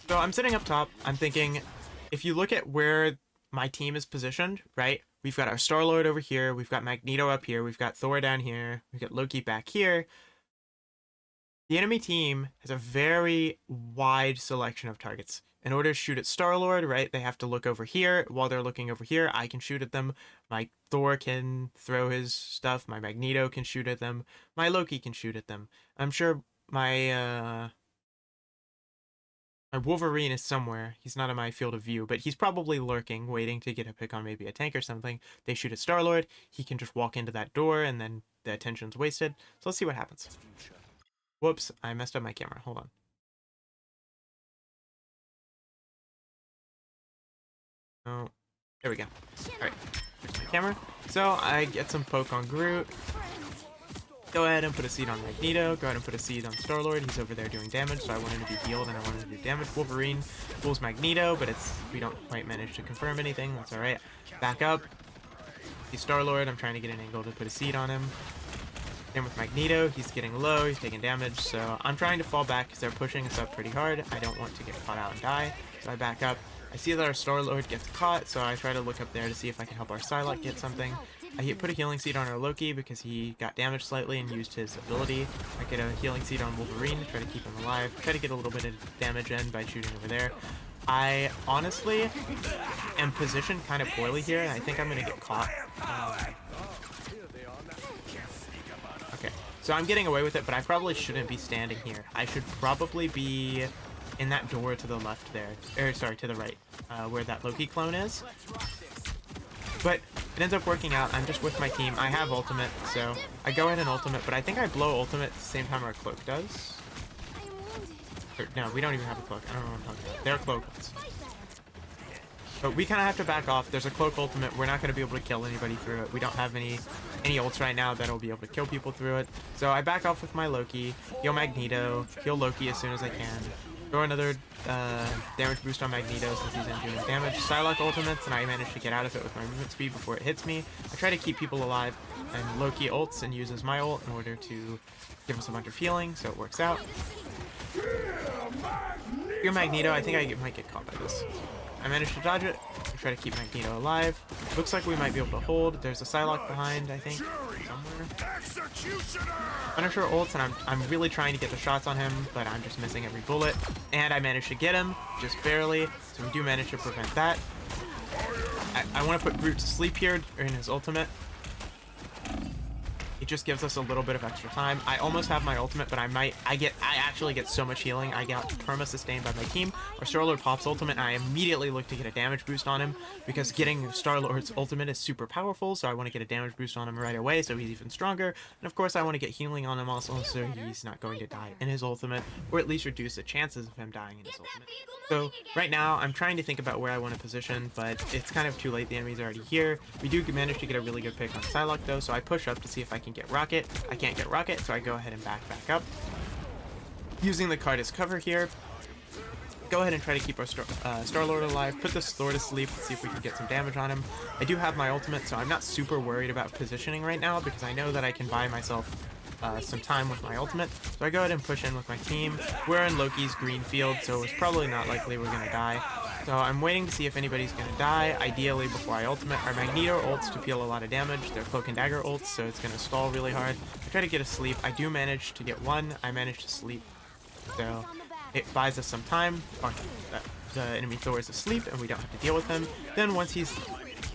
[SPEAKER 1] So I'm sitting up top. I'm thinking, if you look at where my team is positioned, right? We've got our Star-Lord over here, we've got Magneto up here, we've got Thor down here, we've got Loki back here. The enemy team has a very wide selection of targets. In order to shoot at Star-Lord, right, they have to look over here. While they're looking over here, I can shoot at them. My Thor can throw his stuff. My Magneto can shoot at them. My Loki can shoot at them. I'm sure my Wolverine is somewhere. He's not in my field of view, but he's probably lurking, waiting to get a pick on maybe a tank or something. They shoot at Star-Lord. He can just walk into that door, and then the attention's wasted. So let's see what happens. Whoops, I messed up my camera. Hold on. Oh, there we go. Alright, there's my camera. So I get some poke on Groot. Go ahead and put a seed on Magneto. Go ahead and put a seed on Star-Lord. He's over there doing damage, so I wanted to be healed and I wanted to do damage. Wolverine fools Magneto, but we don't quite manage to confirm anything. That's alright. Back up. See Star-Lord. I'm trying to get an angle to put a seed on him. Then with Magneto, he's getting low, he's taking damage, so I'm trying to fall back because they're pushing us up pretty hard. I don't want to get caught out and die, so I back up. I see that our Star-Lord gets caught, so I try to look up there to see if I can help our Psylocke get something. I put a healing seed on our Loki because he got damaged slightly and used his ability. I get a healing seed on Wolverine to try to keep him alive, try to get a little bit of damage in by shooting over there. I honestly am positioned kind of poorly here, and I think I'm going to get caught. Okay, so I'm getting away with it, but I probably shouldn't be standing here. I should probably be in that door to the left there, or sorry, to the right, where that Loki clone is. But it ends up working out. I'm just with my team. I have ultimate, so I go ahead and ultimate, but I think I blow ultimate at the same time our cloak does. Or, no, we don't even have a cloak. I don't know what I'm talking about. They're cloak ones. But we kind of have to back off. There's a cloak ultimate. We're not going to be able to kill anybody through it. We don't have any ults right now that'll be able to kill people through it. So I back off with my Loki, heal Magneto, heal Loki as soon as I can. Throw another damage boost on Magneto since he's in doing damage. Psylocke ultimates, and I manage to get out of it with my movement speed before it hits me. I try to keep people alive, and Loki ults and uses my ult in order to give us a bunch of healing, so it works out. Your Magneto, I think I might get caught by this. I managed to dodge it. I try to keep Magneto alive. Looks like we might be able to hold. There's a Psylocke behind, I think, somewhere. Punisher ults, and I'm really trying to get the shots on him, but I'm just missing every bullet. And I managed to get him, just barely. So we do manage to prevent that. I want to put Groot to sleep here in his ultimate. It just gives us a little bit of extra time. I almost have my ultimate, but I actually get so much healing. I got perma sustained by my team. Our Star-Lord pops ultimate, and I immediately look to get a damage boost on him because getting Star-Lord's ultimate is super powerful, so I want to get a damage boost on him right away so he's even stronger. And of course, I want to get healing on him also so he's not going to die in his ultimate, or at least reduce the chances of him dying in his ultimate. So right now, I'm trying to think about where I want to position, but it's kind of too late. The enemy's already here. We do manage to get a really good pick on Psylocke, though, so I push up to see if I can get Rocket. I can't get Rocket, so I go ahead and back up. Using the card as cover here. Go ahead and try to keep our Star-Lord alive. Put this Thor to sleep. See if we can get some damage on him. I do have my ultimate, so I'm not super worried about positioning right now because I know that I can buy myself some time with my ultimate. So I go ahead and push in with my team. We're in Loki's green field, so it's probably not likely we're going to die. So I'm waiting to see if anybody's going to die, ideally before I ultimate. Our Magneto ults to deal a lot of damage. They're Cloak and Dagger ults, so it's going to stall really hard. I try to get a sleep. I do manage to get one. I manage to sleep. So it buys us some time. The enemy Thor is asleep, and we don't have to deal with him. Then once he's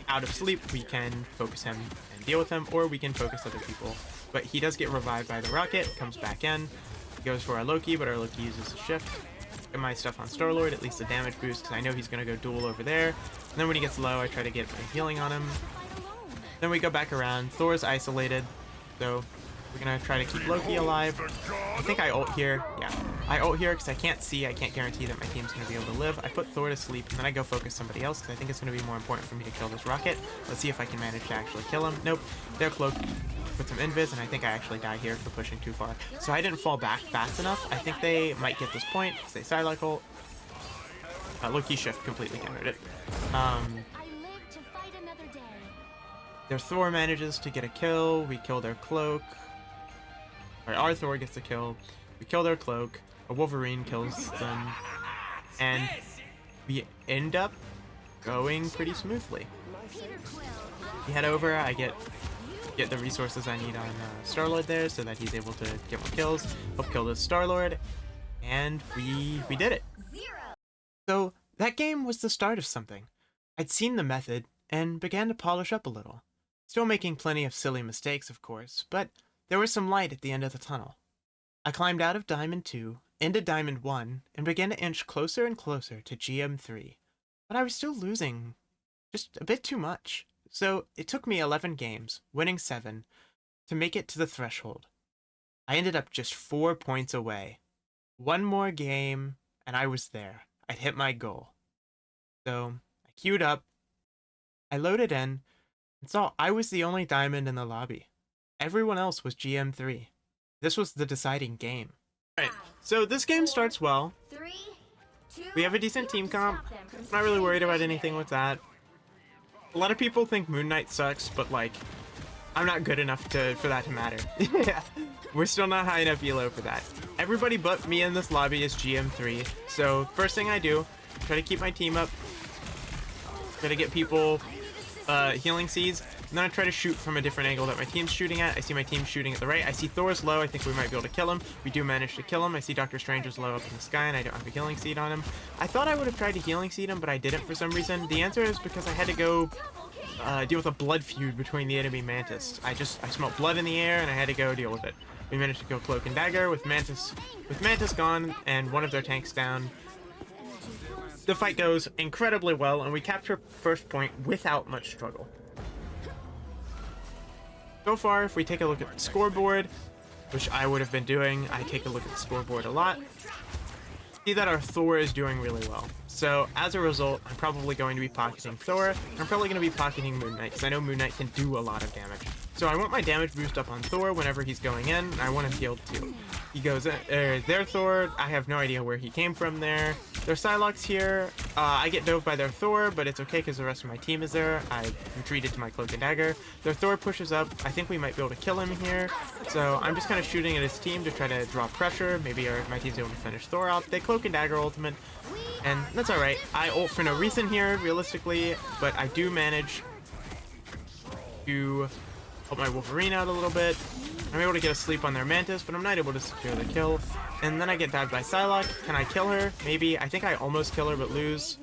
[SPEAKER 1] out of sleep, we can focus him and deal with him, or we can focus other people. But he does get revived by the Rocket, comes back in. He goes for our Loki, but our Loki uses a shift. Get my stuff on Star-Lord, at least a damage boost, because I know he's going to go duel over there. And then when he gets low, I try to get my healing on him. Then we go back around. Thor's isolated, so we're going to try to keep Loki alive. I think I ult here. Yeah, I ult here because I can't see. I can't guarantee that my team's going to be able to live. I put Thor to sleep, and then I go focus somebody else because I think it's going to be more important for me to kill this Rocket. Let's see if I can manage to actually kill him. Nope, they're cloaked. Put some invis, and I think I actually die here for pushing too far. So I didn't fall back fast enough. I think they might get this point. Say Psylocke ult. Loki shift completely countered it. Their Thor manages to get a kill. We kill their cloak. Our Thor gets a kill. We kill their cloak. A Wolverine kills them. And we end up going pretty smoothly. We head over. I get the resources I need on Star-Lord there so that he's able to get more kills, help kill this Star-Lord, and we did it. So that game was the start of something. I'd seen the method and began to polish up a little. Still making plenty of silly mistakes, of course, but there was some light at the end of the tunnel. I climbed out of Diamond 2, into Diamond 1, and began to inch closer and closer to GM3. But I was still losing just a bit too much. So it took me 11 games, winning 7, to make it to the threshold. I ended up just 4 points away. One more game, and I was there. I'd hit my goal. So I queued up, I loaded in, and saw I was the only diamond in the lobby. Everyone else was GM3. This was the deciding game. Alright, so this game starts well. We have a decent team comp. Not really worried about anything with that. A lot of people think Moon Knight sucks, but like, I'm not good enough for that to matter. Yeah, we're still not high enough elo for that. Everybody but me in this lobby is GM3, so first thing I do, try to keep my team up. Try to get people healing seeds, and then I try to shoot from a different angle that my team's shooting at. I see my team shooting at the right. I see Thor's low. I think we might be able to kill him. We do manage to kill him. I see Doctor Strange is low up in the sky, and I don't have a healing seed on him. I thought I would have tried to healing seed him, but I didn't for some reason. The answer is because I had to go deal with a blood feud between the enemy Mantis. I smelled blood in the air, and I had to go deal with it. We managed to go Cloak and Dagger with Mantis gone and one of their tanks down. The fight goes incredibly well, and we capture first point without much struggle. So far, if we take a look at the scoreboard, which I would have been doing, I take a look at the scoreboard a lot. See that our Thor is doing really well. So as a result, I'm probably going to be pocketing Thor. I'm probably going to be pocketing Moon Knight because I know Moon Knight can do a lot of damage. So I want my damage boost up on Thor whenever he's going in, and I want him healed too. He goes in, their Thor, I have no idea where he came from there. Their Psylocke's here. I get dove by their Thor, but it's okay because the rest of my team is there. I retreated to my Cloak and Dagger. Their Thor pushes up. I think we might be able to kill him here. So I'm just kind of shooting at his team to try to draw pressure. Maybe my team's able to finish Thor out. They Cloak and Dagger ultimate, and that's alright. I ult for no reason here, realistically, but I do manage to help my Wolverine out a little bit. I'm able to get a sleep on their Mantis, but I'm not able to secure the kill. And then I get dived by Psylocke. Can I kill her? Maybe. I think I almost kill her, but lose.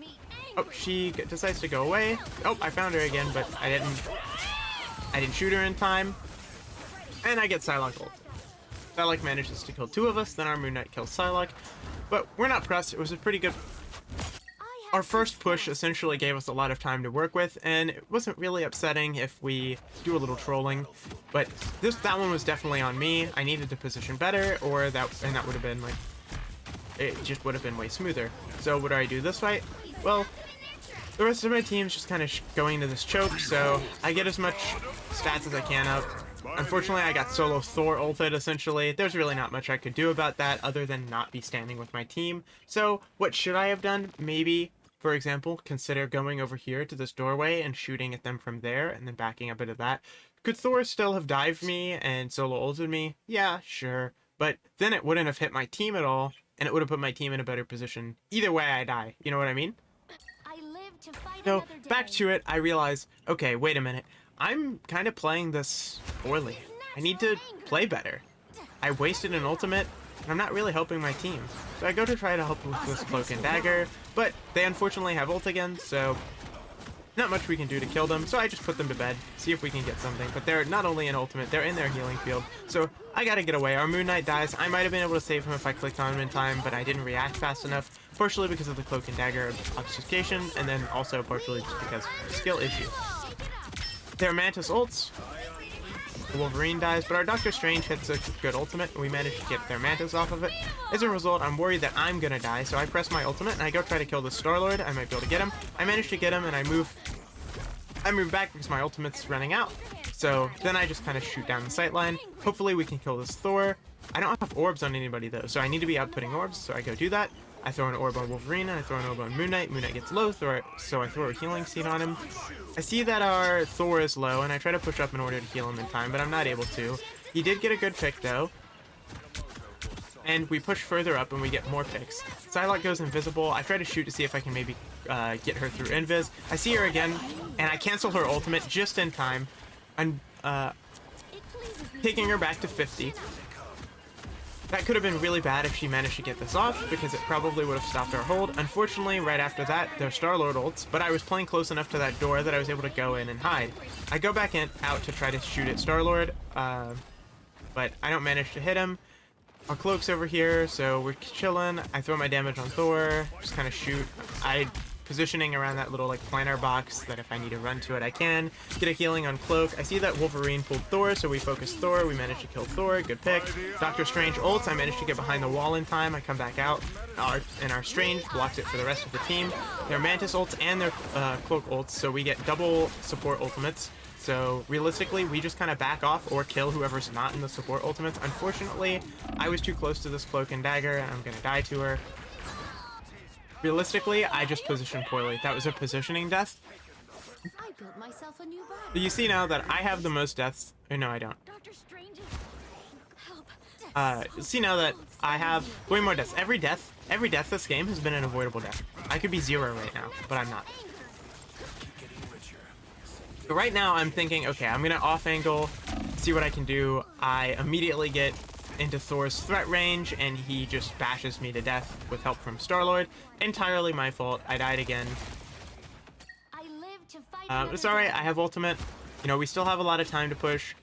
[SPEAKER 1] Oh, she decides to go away. Oh, I found her again, but I didn't shoot her in time. And I get Psylocke ult. Psylocke manages to kill 2 of us, then our Moon Knight kills Psylocke. But we're not pressed. It was a pretty good... Our first push essentially gave us a lot of time to work with, and it wasn't really upsetting if we do a little trolling. But that one was definitely on me. I needed to position better, or that would have been like... It just would have been way smoother. So what do I do this fight? Well, the rest of my team's just kind of going to this choke, so I get as much stats as I can up. Unfortunately, I got solo Thor ulted, essentially. There's really not much I could do about that other than not be standing with my team. So what should I have done? Maybe, for example, consider going over here to this doorway and shooting at them from there and then backing up into that. Could Thor still have dived me and solo ulted me? Yeah, sure. But then it wouldn't have hit my team at all, and it would have put my team in a better position. Either way, I die. You know what I mean? So, back to it, I realize, okay, wait a minute. I'm kind of playing this poorly. I need to play better. I wasted an ultimate, and I'm not really helping my team. So I go to try to help with this Cloak and Dagger, but they unfortunately have ult again, so not much we can do to kill them. So I just put them to bed, see if we can get something. But they're not only in ultimate, they're in their healing field. So I gotta get away. Our Moon Knight dies. I might have been able to save him if I clicked on him in time, but I didn't react fast enough. Partially because of the Cloak and Dagger obfuscation, and then also partially just because of skill issue. Their Mantis ults. The Wolverine dies, but our Doctor Strange hits a good ultimate, and we manage to get their Mantis off of it. As a result, I'm worried that I'm gonna die, so I press my ultimate, and I go try to kill the Star-Lord. I might be able to get him. I manage to get him, and I move back because my ultimate's running out. So then I just kind of shoot down the sightline. Hopefully we can kill this Thor. I don't have orbs on anybody, though, so I need to be outputting orbs, so I go do that. I throw an orb on Wolverine, and I throw an orb on Moon Knight. Moon Knight gets low, so I throw a healing seed on him. I see that our Thor is low, and I try to push up in order to heal him in time, but I'm not able to. He did get a good pick, though. And we push further up, and we get more picks. Psylocke goes invisible. I try to shoot to see if I can maybe get her through invis. I see her again, and I cancel her ultimate just in time. I'm taking her back to 50. That could have been really bad if she managed to get this off, because it probably would have stopped our hold. Unfortunately, right after that, their Star-Lord ults, but I was playing close enough to that door that I was able to go in and hide. I go back out to try to shoot at Star-Lord, but I don't manage to hit him. Our Cloak's over here, so we're chilling. I throw my damage on Thor, just kind of shoot. Positioning around that little like planar box that if I need to run to it I can. Get a healing on Cloak. I see that Wolverine pulled Thor, so we focus Thor. We managed to kill Thor. Good pick. Doctor Strange ults. I managed to get behind the wall in time. I come back out, and our Strange blocks it for the rest of the team. Their Mantis ults and their Cloak ults, so we get double support ultimates. So realistically, we just kind of back off or kill whoever's not in the support ultimates. Unfortunately, I was too close to this Cloak and Dagger, and I'm gonna die to her. Realistically, I just positioned poorly. That was a positioning death.
[SPEAKER 2] I built myself a new body.
[SPEAKER 1] You see now that I have the most deaths. Or no, I don't.
[SPEAKER 2] Doctor Strange is help.
[SPEAKER 1] See now that I have way more deaths. Every death this game has been an avoidable death. I could be 0 right now, but I'm not. So right now I'm thinking, okay, I'm gonna off angle, see what I can do. I immediately get into Thor's threat range, and he just bashes me to death with help from Star-Lord. Entirely my fault. I died again.
[SPEAKER 2] I live to fight
[SPEAKER 1] It's alright, I have ultimate. You know, we still have a lot of time to push.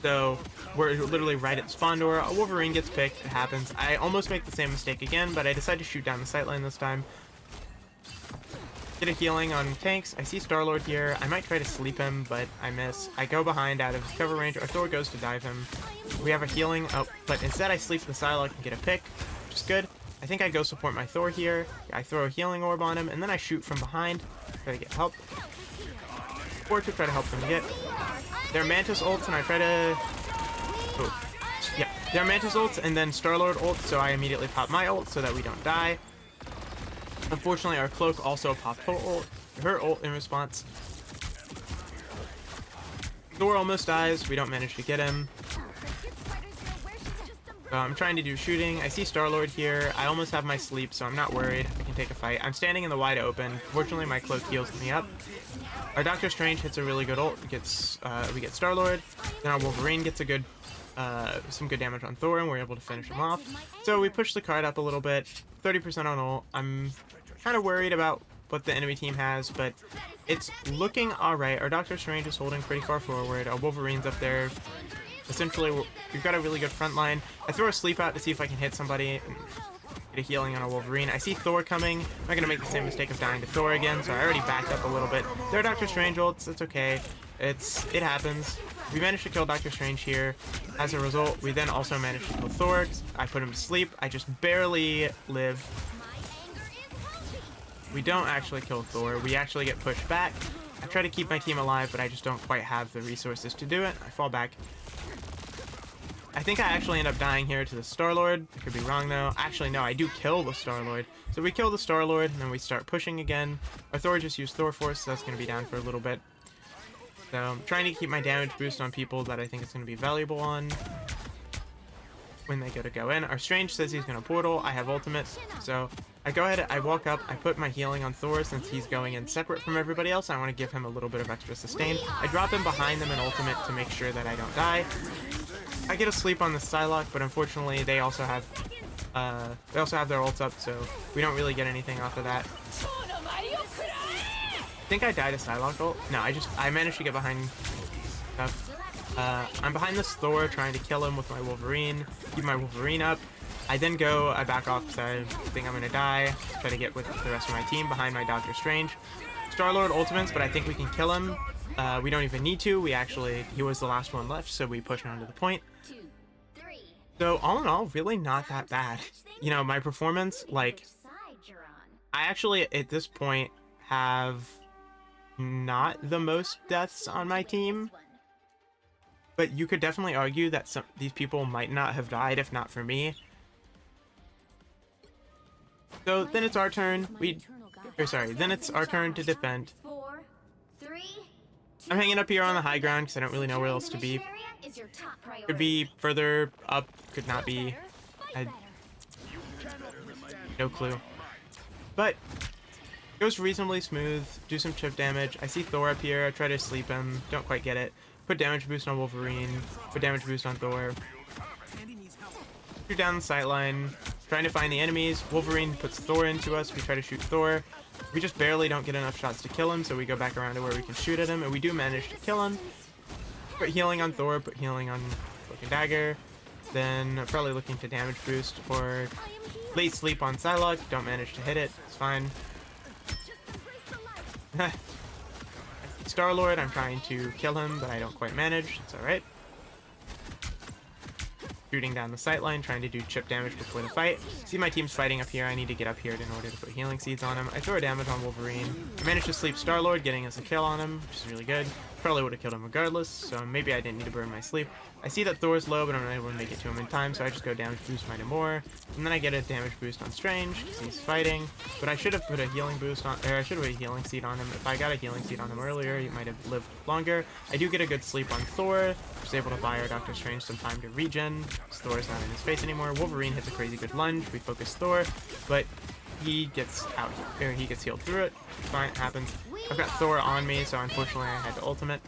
[SPEAKER 1] So, we're literally right at spawn door. A Wolverine gets picked, it happens. I almost make the same mistake again, but I decide to shoot down the sightline this time. Get a healing on tanks. I see Star-Lord here. I might try to sleep him, but I miss. I go behind out of his cover range. Our Thor goes to dive him. We have a healing. Oh, but instead I sleep the Psylocke and get a pick, which is good. I think I go support my Thor here. I throw a healing orb on him, and then I shoot from behind. Try to get help. Or to try to help them get. Their Mantis ults, and I try to... Oh. Yeah, their Mantis ults, and then Star-Lord ults, so I immediately pop my ult so that we don't die. Unfortunately, our Cloak also popped her ult in response. Thor almost dies. We don't manage to get him. So I'm trying to do shooting. I see Star-Lord here. I almost have my sleep, so I'm not worried. I can take a fight. I'm standing in the wide open. Fortunately, my Cloak heals me up. Our Doctor Strange hits a really good ult. We get Star-Lord. Then our Wolverine gets a good, some good damage on Thor, and we're able to finish him off. So we push the card up a little bit. 30% on ult. I'm kind of worried about what the enemy team has, but it's looking alright. Our Doctor Strange is holding pretty far forward. Our Wolverine's up there. Essentially, we've got a really good front line. I throw a sleep out to see if I can hit somebody. Get a healing on a Wolverine. I see Thor coming. I'm not going to make the same mistake of dying to Thor again, so I already backed up a little bit. There are Doctor Strange ults. It's okay. It happens. We managed to kill Doctor Strange here. As a result, we then also managed to kill Thor. I put him to sleep. I just barely live. We don't actually kill Thor. We actually get pushed back. I try to keep my team alive, but I just don't quite have the resources to do it. I fall back. I think I actually end up dying here to the Star-Lord. I could be wrong, though. Actually, no, I do kill the Star-Lord. So we kill the Star-Lord, and then we start pushing again. Our Thor just used Thor Force, so that's going to be down for a little bit. So I'm trying to keep my damage boost on people that I think it's going to be valuable on when they go in. Our Strange says he's going to portal. I have ultimate, so I go ahead, I walk up, I put my healing on Thor since he's going in separate from everybody else. I want to give him a little bit of extra sustain. I drop him behind them in ultimate to make sure that I don't die. I get a sleep on the Psylocke, but unfortunately they also have their ults up, so we don't really get anything off of that. I think I died to Psylocke ult. No, I managed to get behind stuff. I'm behind this Thor trying to kill him with my Wolverine. Keep my Wolverine up. I back off because I think I'm gonna die. Try to get with the rest of my team behind my Doctor Strange. Star-Lord ultimates, but I think we can kill him. We don't even need to. He was the last one left, so we push on to the point. So all in all, really not that bad. You know, my performance, like, I actually at this point have not the most deaths on my team, but you could definitely argue that these people might not have died if not for me. So then it's our turn. Then it's our turn to defend. I'm hanging up here on the high ground because I don't really know where else to be. Could be further up, could not be. I no clue. But it goes reasonably smooth. Do some chip damage. I see Thor up here. I try to sleep him. Don't quite get it. Put damage boost on Wolverine. Put damage boost on Thor. Shoot down the sightline. Trying to find the enemies. Wolverine puts Thor into us. We try to shoot Thor. We just barely don't get enough shots to kill him, so we go back around to where we can shoot at him, and we do manage to kill him. Put healing on Thor, put healing on Cloak and Dagger. Then probably looking to damage boost or late sleep on Psylocke. Don't manage to hit it. It's fine. Star-Lord, I'm trying to kill him, but I don't quite manage. It's alright. Shooting down the sightline, trying to do chip damage before the fight. See my team's fighting up here. I need to get up here in order to put healing seeds on him. I throw a damage on Wolverine. I managed to sleep Star-Lord, getting us a kill on him, which is really good. Probably would have killed him regardless, so maybe I didn't need to burn my sleep. I see that Thor's low, but I'm not able to make it to him in time, so I just go damage boost my more. And then I get a damage boost on Strange, because he's fighting. But I should have put a healing boost on, or I should have put a healing seed on him. If I got a healing seed on him earlier, he might have lived longer. I do get a good sleep on Thor, which is able to buy our Doctor Strange some time to regen, because Thor's not in his face anymore. Wolverine hits a crazy good lunge. We focus Thor, but he gets out, or he gets healed through it. Fine, it happens. I've got Thor on me, so unfortunately I had to ultimate.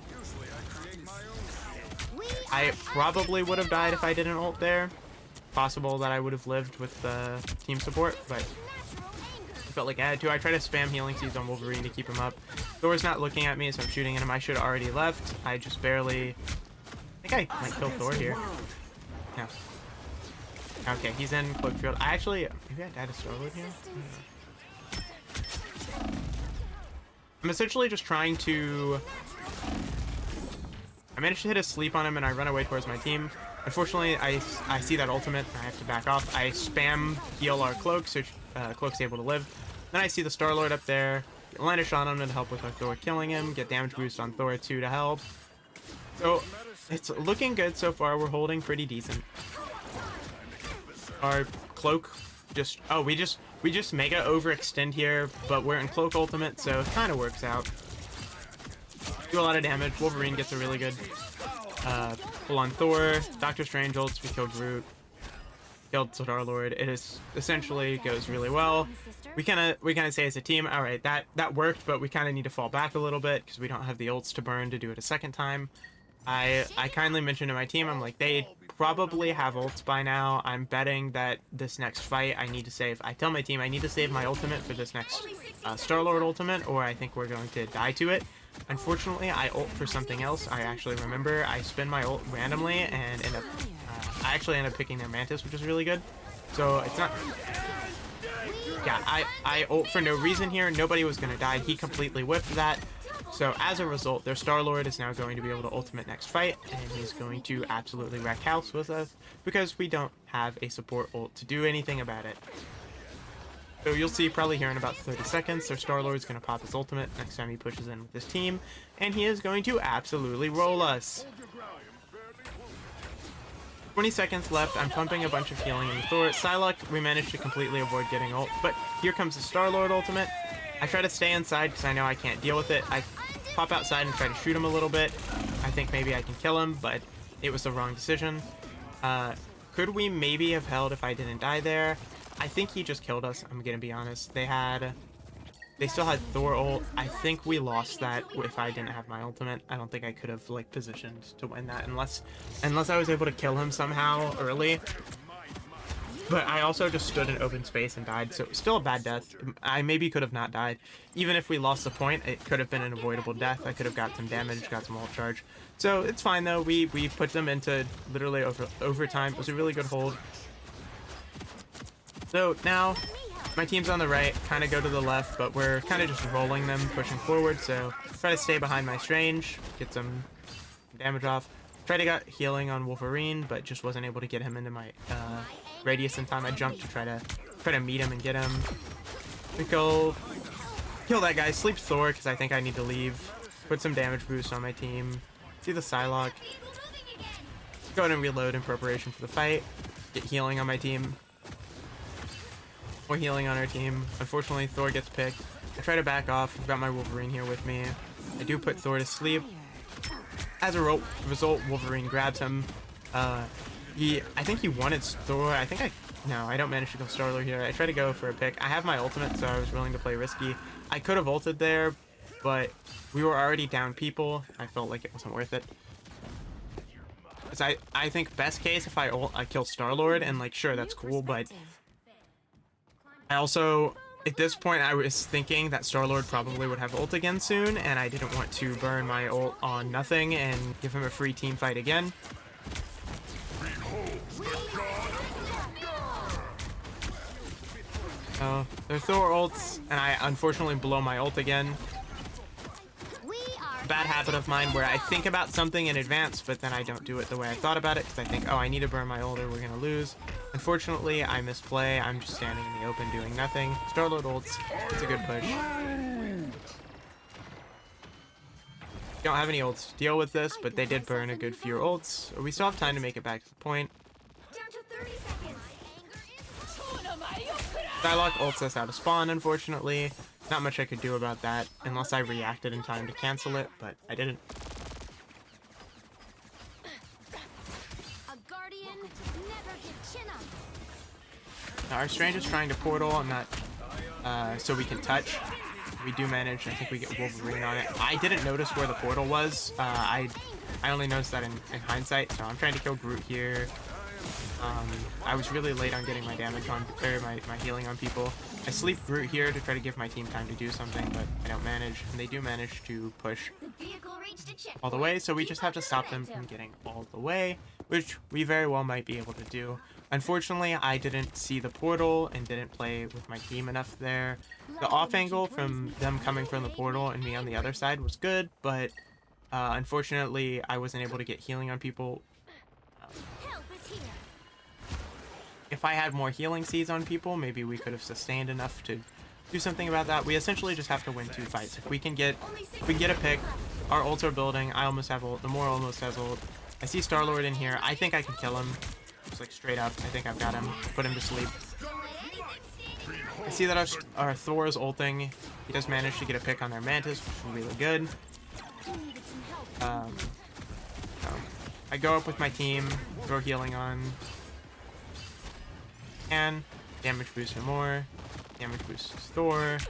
[SPEAKER 1] I probably would have died if I didn't ult there. Possible that I would have lived with the team support, but I felt like I had to. I try to spam healing seeds on Wolverine to keep him up. Thor's not looking at me, so I'm shooting at him. I should have already left. I just barely... I think I might kill Thor here. No. Okay, he's in Cloak Field. I actually... Maybe I died to Star-Lord here? I'm essentially just trying to... I managed to hit a sleep on him and I run away towards my team. Unfortunately, I see that ultimate, and I have to back off. I spam heal our Cloak, so Cloak's able to live. Then I see the Star-Lord up there. Land a shot on him to help with our Thor killing him. Get damage boost on Thor too to help. So it's looking good so far. We're holding pretty decent. Our Cloak just we just mega overextend here, but we're in Cloak ultimate, so it kind of works out. Do a lot of damage. Wolverine gets a really good pull on Thor. Doctor Strange ults. We kill Groot. Killed Star-Lord. It is essentially goes really well. We kind of say as a team, all right, that worked, but we kind of need to fall back a little bit because we don't have the ults to burn to do it a second time. I kindly mentioned to my team, I'm like, they probably have ults by now. I'm betting that this next fight I need to save. I tell my team I need to save my ultimate for this next Star-Lord ultimate, or I think we're going to die to it. Unfortunately, I ult for something else. I actually remember I spin my ult randomly and end up I actually end up picking their Mantis, which is really good. So it's not... Yeah, I ult for no reason here. Nobody was going to die. He completely whiffed that. So as a result, their Star-Lord is now going to be able to ultimate next fight, and he's going to absolutely wreck house with us because we don't have a support ult to do anything about it. So you'll see probably here in about 30 seconds, their Star-Lord's going to pop his ultimate next time he pushes in with his team, and he is going to absolutely roll us. 20 seconds left. I'm pumping a bunch of healing in Thor. Psylocke, we managed to completely avoid getting ult, but here comes the Star-Lord ultimate. I try to stay inside because I know I can't deal with it. I pop outside and try to shoot him a little bit. I think maybe I can kill him, but it was the wrong decision. Could we maybe have held if I didn't die there? I think he just killed us, I'm gonna be honest. They still had Thor ult. I think we lost that if I didn't have my ultimate. I don't think I could have like positioned to win that unless I was able to kill him somehow early. But I also just stood in open space and died, so it was still a bad death. I maybe could have not died. Even if we lost the point, it could have been an avoidable death. I could have got some damage, got some ult charge. So it's fine though. We put them into literally overtime. It was a really good hold. So now my team's on the right, kind of go to the left, but we're kind of just rolling them, pushing forward. So try to stay behind my Strange, get some damage off. Try to get healing on Wolverine, but just wasn't able to get him into my radius in time. I jumped to try to meet him and get him. We kill that guy. Sleep Thor because I think I need to leave. Put some damage boost on my team. See the Psylocke. Go ahead and reload in preparation for the fight. Get healing on my team. More healing on our team. Unfortunately, Thor gets picked. I try to back off. I've got my Wolverine here with me. I do put Thor to sleep. As a result, Wolverine grabs him. I think he wanted Thor. No, I don't manage to kill Star-Lord here. I try to go for a pick. I have my ultimate, so I was willing to play risky. I could have ulted there, but we were already down people. I felt like it wasn't worth it. I think best case, if I ult, I kill Star-Lord, and like, sure, that's cool, but I also, at this point, I was thinking that Star-Lord probably would have ult again soon, and I didn't want to burn my ult on nothing and give him a free team fight again. They're Thor ults, and I unfortunately blow my ult again. Bad habit of mine where I think about something in advance, but then I don't do it the way I thought about it, because I think, oh, I need to burn my ult or we're gonna lose. Unfortunately, I misplay. I'm just standing in the open doing nothing. Star-Lord ults. It's a good push. Don't have any ults to deal with this, but they did burn a good few ults. We still have time to make it back to the point.
[SPEAKER 2] Down to 30 seconds.
[SPEAKER 1] Psylocke ults us out of spawn, unfortunately. Not much I could do about that, unless I reacted in time to cancel it, but I didn't.
[SPEAKER 2] A guardian never give chin up.
[SPEAKER 1] Now, our Strange is trying to portal. I'm not, so we can touch. We do manage. I think we get Wolverine on it. I didn't notice where the portal was. I only noticed that in hindsight, so I'm trying to kill Groot here. I was really late on getting my damage on, or my healing on people. I sleep Groot here to try to give my team time to do something, but I don't manage, and they do manage to push all the way, so we just have to stop them from getting all the way, which we very well might be able to do. Unfortunately, I didn't see the portal and didn't play with my team enough there. The off angle from them coming from the portal and me on the other side was good, but unfortunately, I wasn't able to get healing on people. if I had more healing seeds on people, maybe we could have sustained enough to do something about that. We essentially just have to win 2 fights. If we can get a pick, our ults are building. I almost have ult. The Moore almost has ult. I see Star-Lord in here. I think I can kill him. Just like straight up. I think I've got him. Put him to sleep. I see that our Thor is ulting. He does manage to get a pick on their Mantis, which is really good. So I go up with my team, throw healing on. And damage boost him more. Damage boost Thor. And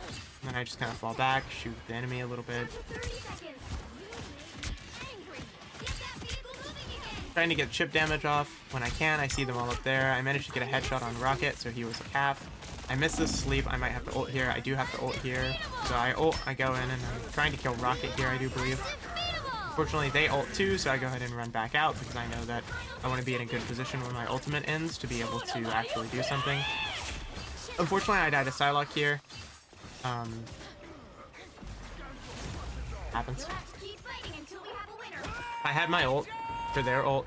[SPEAKER 1] then I just kind of fall back, shoot the enemy a little bit. Trying to get chip damage off when I can. I see them all up there. I managed to get a headshot on Rocket, so he was a calf. I missed this sleep. I might have to ult here. I do have to ult here. So I ult, I go in, and I'm trying to kill Rocket here, I do believe. Unfortunately, they ult too, so I go ahead and run back out because I know that I want to be in a good position when my ultimate ends to be able to actually do something. Unfortunately, I died to Psylocke here. Happens. I had my ult for their ult.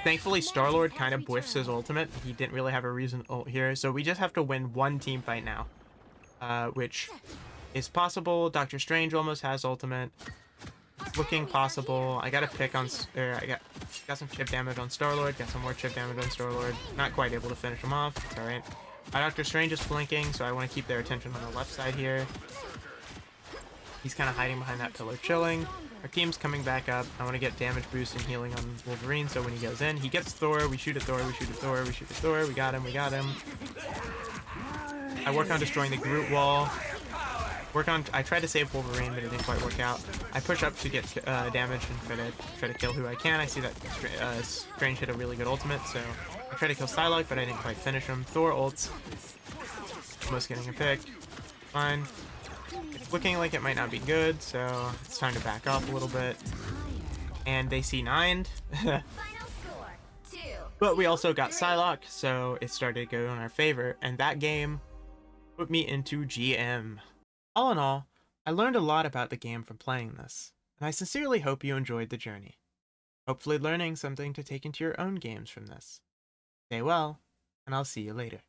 [SPEAKER 1] Thankfully, Star-Lord kind of whiffs his ultimate. He didn't really have a reason to ult here, so we just have to win 1 team fight now, which is possible. Doctor Strange almost has ultimate. It's looking possible. I got a pick on, I got some chip damage on Star-Lord. Got some more chip damage on Star-Lord. Not quite able to finish him off. It's all right. Doctor Strange is flanking, so I want to keep their attention on the left side here. He's kind of hiding behind that pillar, chilling. Our team's coming back up. I want to get damage boost and healing on Wolverine, so when he goes in, he gets Thor. We shoot at Thor. We shoot at Thor. We shoot at Thor. We got him. We got him. I work on destroying the Groot wall. I tried to save Wolverine, but it didn't quite work out. I push up to get damage and try to kill who I can. I see that Strange hit a really good ultimate, so I try to kill Psylocke, but I didn't quite finish him. Thor ults. Almost getting a pick. Fine. It's looking like it might not be good, so it's time to back off a little bit. And they C9'd. But we also got Psylocke, so it started to go in our favor, and that game put me into GM. All in all, I learned a lot about the game from playing this, and I sincerely hope you enjoyed the journey. Hopefully learning something to take into your own games from this. Stay well, and I'll see you later.